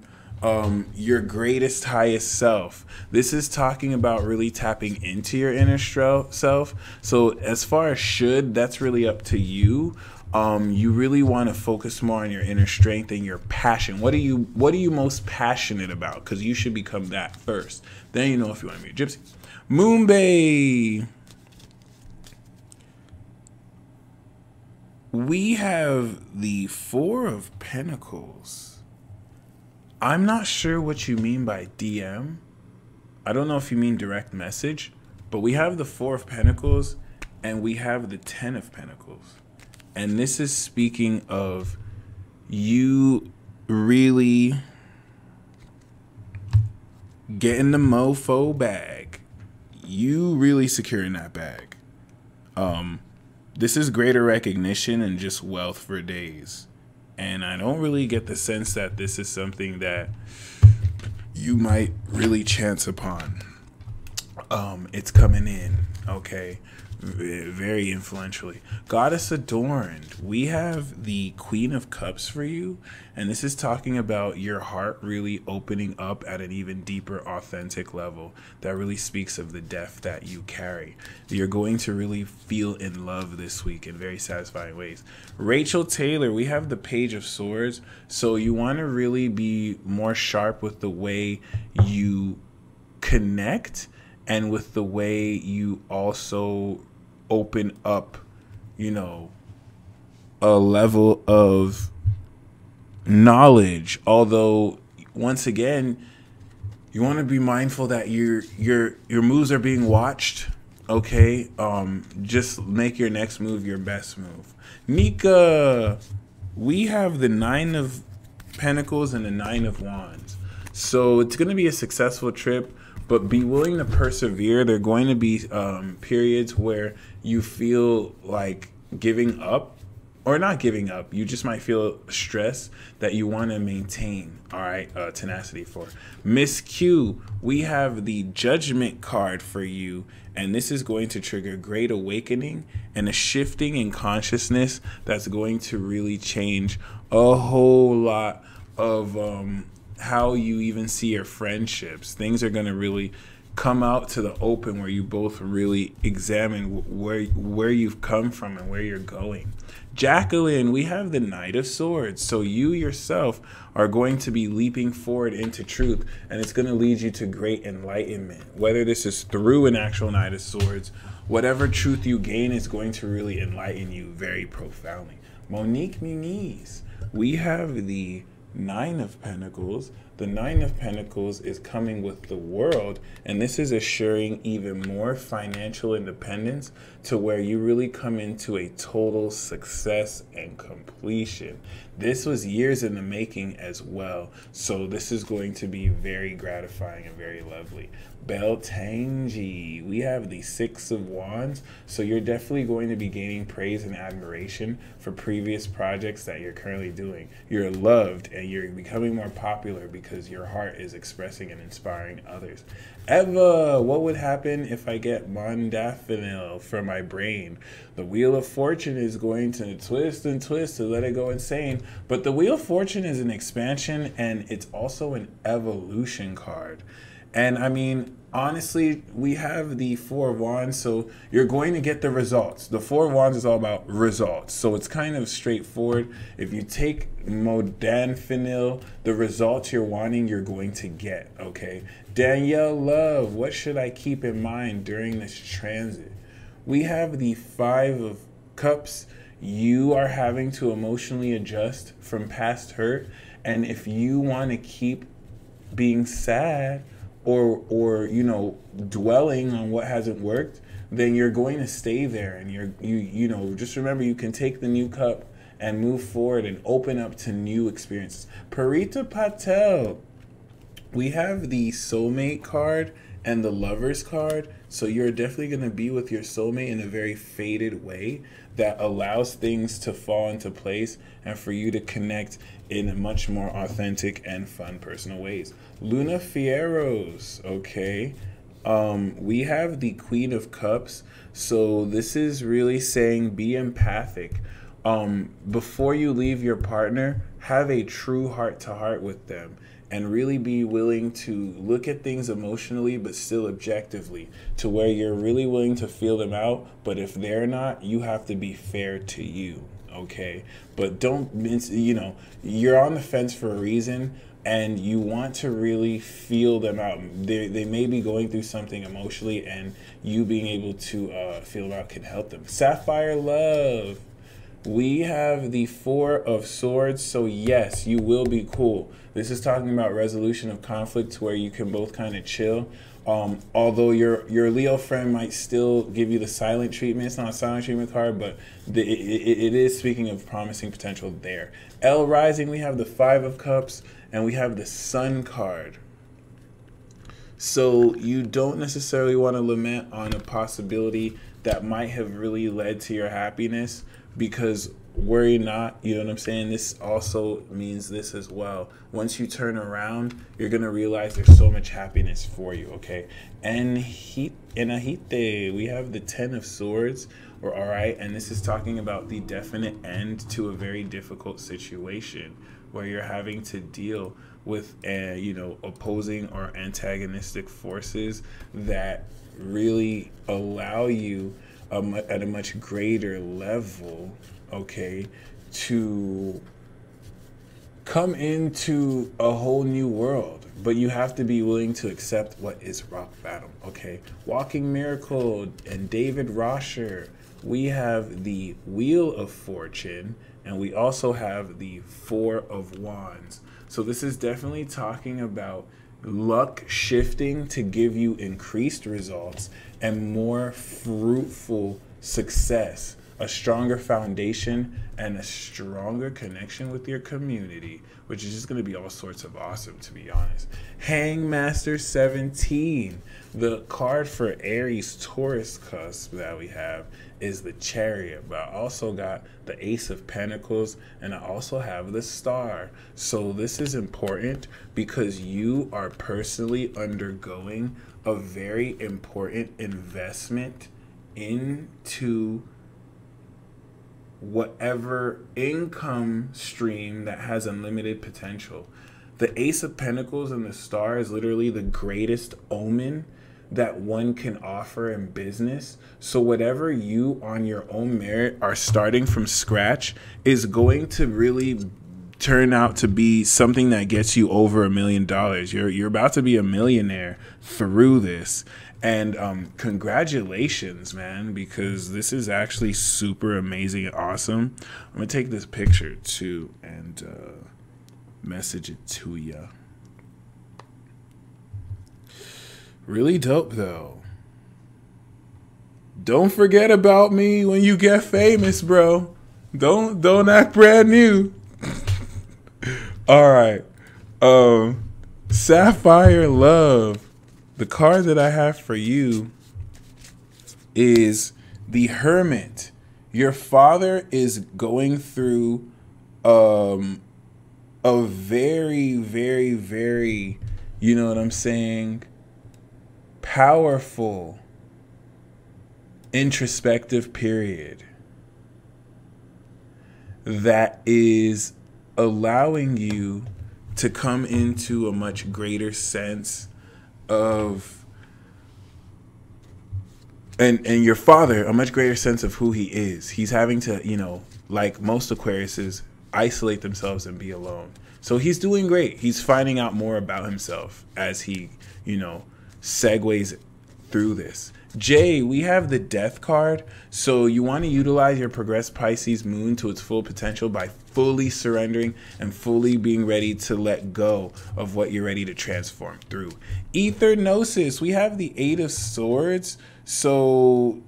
your greatest, highest self. This is talking about really tapping into your inner self. So as far as that's really up to you. You really want to focus more on your inner strength and your passion. What are you most passionate about? Because you should become that first. Then you know if you want to be a gypsy. Moonbay. We have the Four of Pentacles. I'm not sure what you mean by DM. I don't know if you mean direct message, but we have the Four of Pentacles and we have the Ten of Pentacles. And this is speaking of you really getting the mofo bag. You really securing that bag. This is greater recognition and just wealth for days. And I don't really get the sense that this is something that you might really chance upon. It's coming in, okay? Very influentially. Goddess Adorned, we have the Queen of Cups for you, and this is talking about your heart really opening up at an even deeper, authentic level that really speaks of the depth that you carry. You're going to really feel in love this week in very satisfying ways. Rachel Taylor, we have the Page of Swords, so you want to really be more sharp with the way you connect and with the way you also open up, you know, a level of knowledge. Although, once again, you want to be mindful that your moves are being watched. Okay, just make your next move your best move. Nika, we have the Nine of Pentacles and the Nine of Wands. So it's going to be a successful trip, but be willing to persevere. There are going to be periods where you feel like giving up, or not giving up. You just might feel stress that you want to maintain. All right, tenacity for. Miss Q, we have the Judgment card for you, and this is going to trigger great awakening and a shifting in consciousness that's going to really change a whole lot of how you even see your friendships. Things are going to really come out to the open where you both really examine where you've come from and where you're going. Jacqueline, we have the Knight of Swords. So you yourself are going to be leaping forward into truth, and it's going to lead you to great enlightenment. Whether this is through an actual Knight of Swords, whatever truth you gain is going to really enlighten you very profoundly. Monique Muniz, we have the Nine of Pentacles. The Nine of Pentacles is coming with the World, and this is assuring even more financial independence to where you really come into a total success and completion. This was years in the making as well, so this is going to be very gratifying and very lovely. Beltangi, we have the Six of Wands, so you're definitely going to be gaining praise and admiration for previous projects that you're currently doing. You're loved and you're becoming more popular because your heart is expressing and inspiring others. Eva, what would happen if I get modafinil for my brain? The Wheel of Fortune is going to twist and twist to let it go insane, but the Wheel of Fortune is an expansion and it's also an evolution card. And I mean, honestly, we have the Four of Wands, so you're going to get the results. The Four of Wands is all about results, so it's kind of straightforward. If you take modafinil, the results you're wanting, you're going to get, okay? Danielle Love, what should I keep in mind during this transit? We have the Five of Cups. You are having to emotionally adjust from past hurt, and if you want to keep being sad, or you know, dwelling on what hasn't worked, then you're going to stay there. And you know, just remember, you can take the new cup and move forward and open up to new experiences. Parita Patel, we have the soulmate card and the lovers card. So you're definitely going to be with your soulmate in a very faded way that allows things to fall into place and for you to connect in a much more authentic and fun personal ways. Luna Fieros, okay. We have the Queen of Cups. So this is really saying be empathic. Before you leave your partner, have a true heart-to-heart with them and really be willing to look at things emotionally but still objectively, to where you're really willing to feel them out, but if they're not, you have to be fair to you, okay? But don't, you know, you're on the fence for a reason, and you want to really feel them out. They may be going through something emotionally, and you being able to feel them out can help them. Sapphire Love. We have the Four of Swords, so yes, you will be cool. This is talking about resolution of conflict where you can both kind of chill. Although your Leo friend might still give you the silent treatment. It's not a silent treatment card, but it is speaking of promising potential there. L Rising, we have the Five of Cups, and we have the Sun card. So you don't necessarily want to lament on a possibility that might have really led to your happiness, because worry not, you know what I'm saying? This also means this as well. Once you turn around, you're going to realize there's so much happiness for you, okay? And Enahite, we have the Ten of Swords, all right? And this is talking about the definite end to a very difficult situation where you're having to deal with, you know, opposing or antagonistic forces that really allow you at a much greater level, okay, to come into a whole new world. But you have to be willing to accept what is rock bottom, okay? Walking Miracle and David Rosher, we have the Wheel of Fortune, and we also have the Four of Wands. So this is definitely talking about luck shifting to give you increased results and more fruitful success, a stronger foundation, and a stronger connection with your community, which is just going to be all sorts of awesome, to be honest. Hangmaster 17, the card for Aries Taurus cusp that we have is the Chariot, but I also got the Ace of Pentacles, and I also have the Star. So this is important because you are personally undergoing a very important investment into whatever income stream that has unlimited potential. The Ace of Pentacles and the Star is literally the greatest omen that one can offer in business. So whatever you on your own merit are starting from scratch is going to really turn out to be something that gets you over $1 million. You're about to be a millionaire through this. And congratulations, man, because this is actually super amazing and awesome. I'm going to take this picture too and message it to you. Really dope, though. Don't forget about me when you get famous, bro. Don't act brand new. All right. Sapphire Love. The card that I have for you is the Hermit. Your father is going through a very, very, very, you know what I'm saying, powerful introspective period that is allowing you to come into a much greater sense of and your father, a much greater sense of who he is. He's having to, you know, like most Aquariuses, isolate themselves and be alone. So he's doing great. He's finding out more about himself as he, you know, segues through this. Jay, we have the Death card. So you want to utilize your progressed Pisces moon to its full potential by fully surrendering and fully being ready to let go of what you're ready to transform through. Ether Gnosis, we have the Eight of Swords. So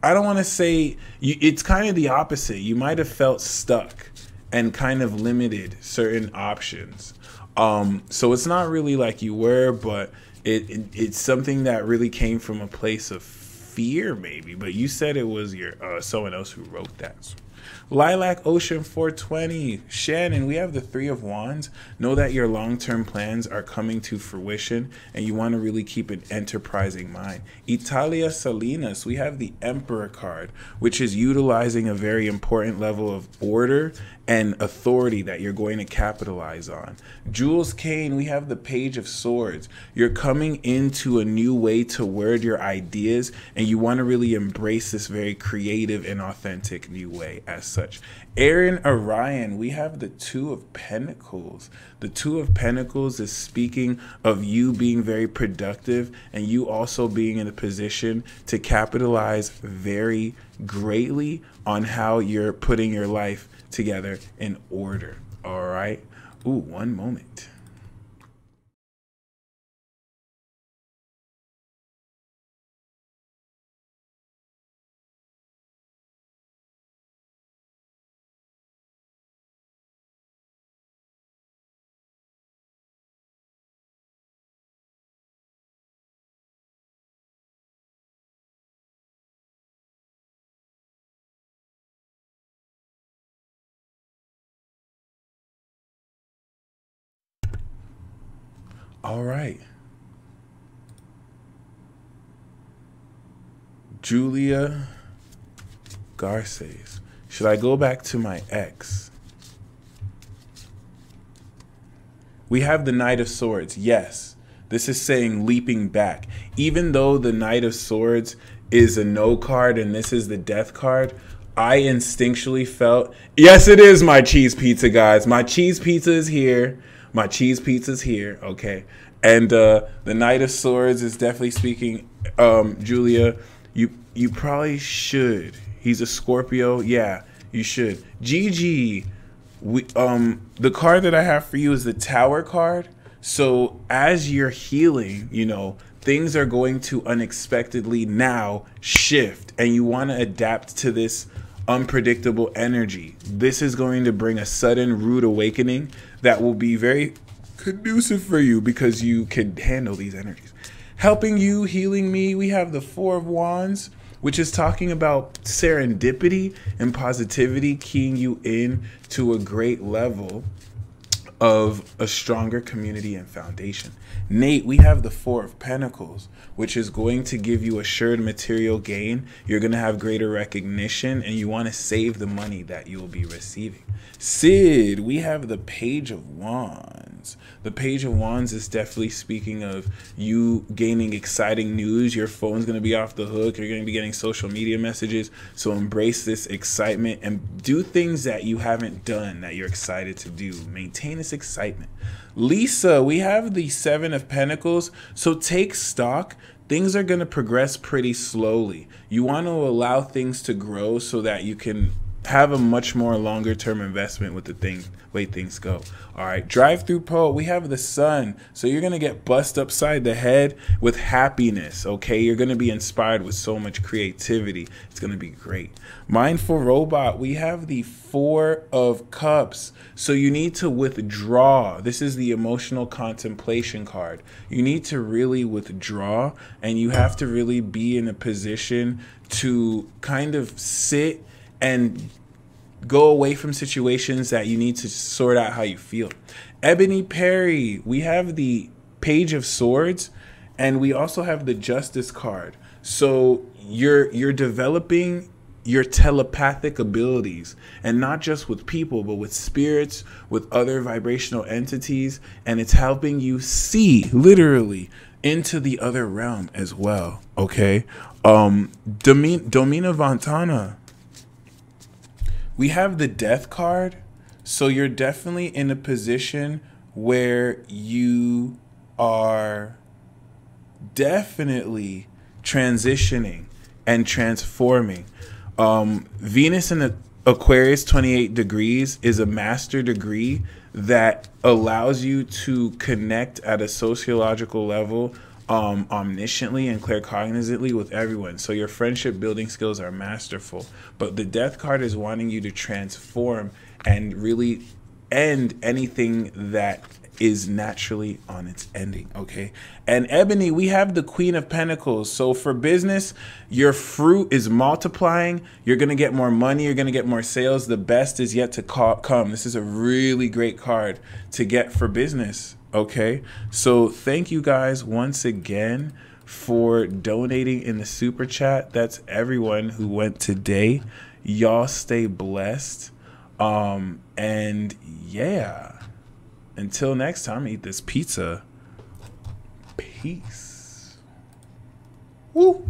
I don't want to say, it's kind of the opposite. You might have felt stuck and kind of limited certain options. So it's not really like you were, but it's something that really came from a place of fear, maybe. But you said it was your someone else who wrote that. Lilac Ocean 420. Shannon, we have the Three of Wands. Know that your long-term plans are coming to fruition and you want to really keep an enterprising mind. Italia Salinas, we have the Emperor card, which is utilizing a very important level of order and authority that you're going to capitalize on. Jules Kane, we have the Page of Swords. You're coming into a new way to word your ideas and you want to really embrace this very creative and authentic new way as such. Aaron Orion, we have the Two of Pentacles. The Two of Pentacles is speaking of you being very productive and you also being in a position to capitalize very greatly on how you're putting your life together in order. All right. Ooh, one moment. All right. Julia Garces. Should I go back to my ex? We have the Knight of Swords. Yes. This is saying leaping back. Even though the Knight of Swords is a no card and this is the Death card, I instinctually felt, yes, it is my cheese pizza, guys. My cheese pizza is here. My cheese pizza's here, okay. And the Knight of Swords is definitely speaking. Julia, you probably should. He's a Scorpio. Yeah, you should. Gigi, the card that I have for you is the Tower card. So as you're healing, things are going to unexpectedly now shift, and you want to adapt to this unpredictable energy. This is going to bring a sudden rude awakening that will be very conducive for you because you can handle these energies. Helping you, healing me, we have the Four of Wands, which is talking about serendipity and positivity, keying you in to a great level of a stronger community and foundation. Nate, we have the Four of Pentacles, which is going to give you assured material gain. You're going to have greater recognition and you want to save the money that you will be receiving. Sid, we have the Page of Wands. The Page of Wands is definitely speaking of you gaining exciting news. Your phone's going to be off the hook. You're going to be getting social media messages. So embrace this excitement and do things that you haven't done that you're excited to do. Maintain this excitement. Lisa, we have the Seven of Pentacles. So take stock. Things are going to progress pretty slowly. You want to allow things to grow so that you can have a much more longer term investment with the way things go. All right, Drive Through Poet, we have the Sun. So you're going to get bust upside the head with happiness, okay? You're going to be inspired with so much creativity. It's going to be great. Mindful Robot, we have the Four of Cups. So you need to withdraw. This is the emotional contemplation card. You need to really withdraw, and you have to really be in a position to kind of sit and go away from situations that you need to sort out how you feel. Ebony Perry, we have the Page of Swords, and we also have the Justice card. So you're developing your telepathic abilities, and not just with people, but with spirits, with other vibrational entities, and it's helping you see literally into the other realm as well. Okay. Domina Vantana, we have the Death card. So you're definitely in a position where you are definitely transitioning and transforming. Venus in the Aquarius 28 degrees is a master degree that allows you to connect at a sociological level, omnisciently and claircognizantly with everyone. So your friendship building skills are masterful. But the death card is wanting you to transform and really end anything that is naturally on its ending. Okay. And Ebony, we have the Queen of Pentacles. So for business, your fruit is multiplying. You're going to get more money. You're going to get more sales. The best is yet to come. This is a really great card to get for business. Okay. So thank you guys once again for donating in the super chat. That's everyone who went today. Y'all stay blessed. And yeah. Until next time, eat this pizza. Peace. Woo.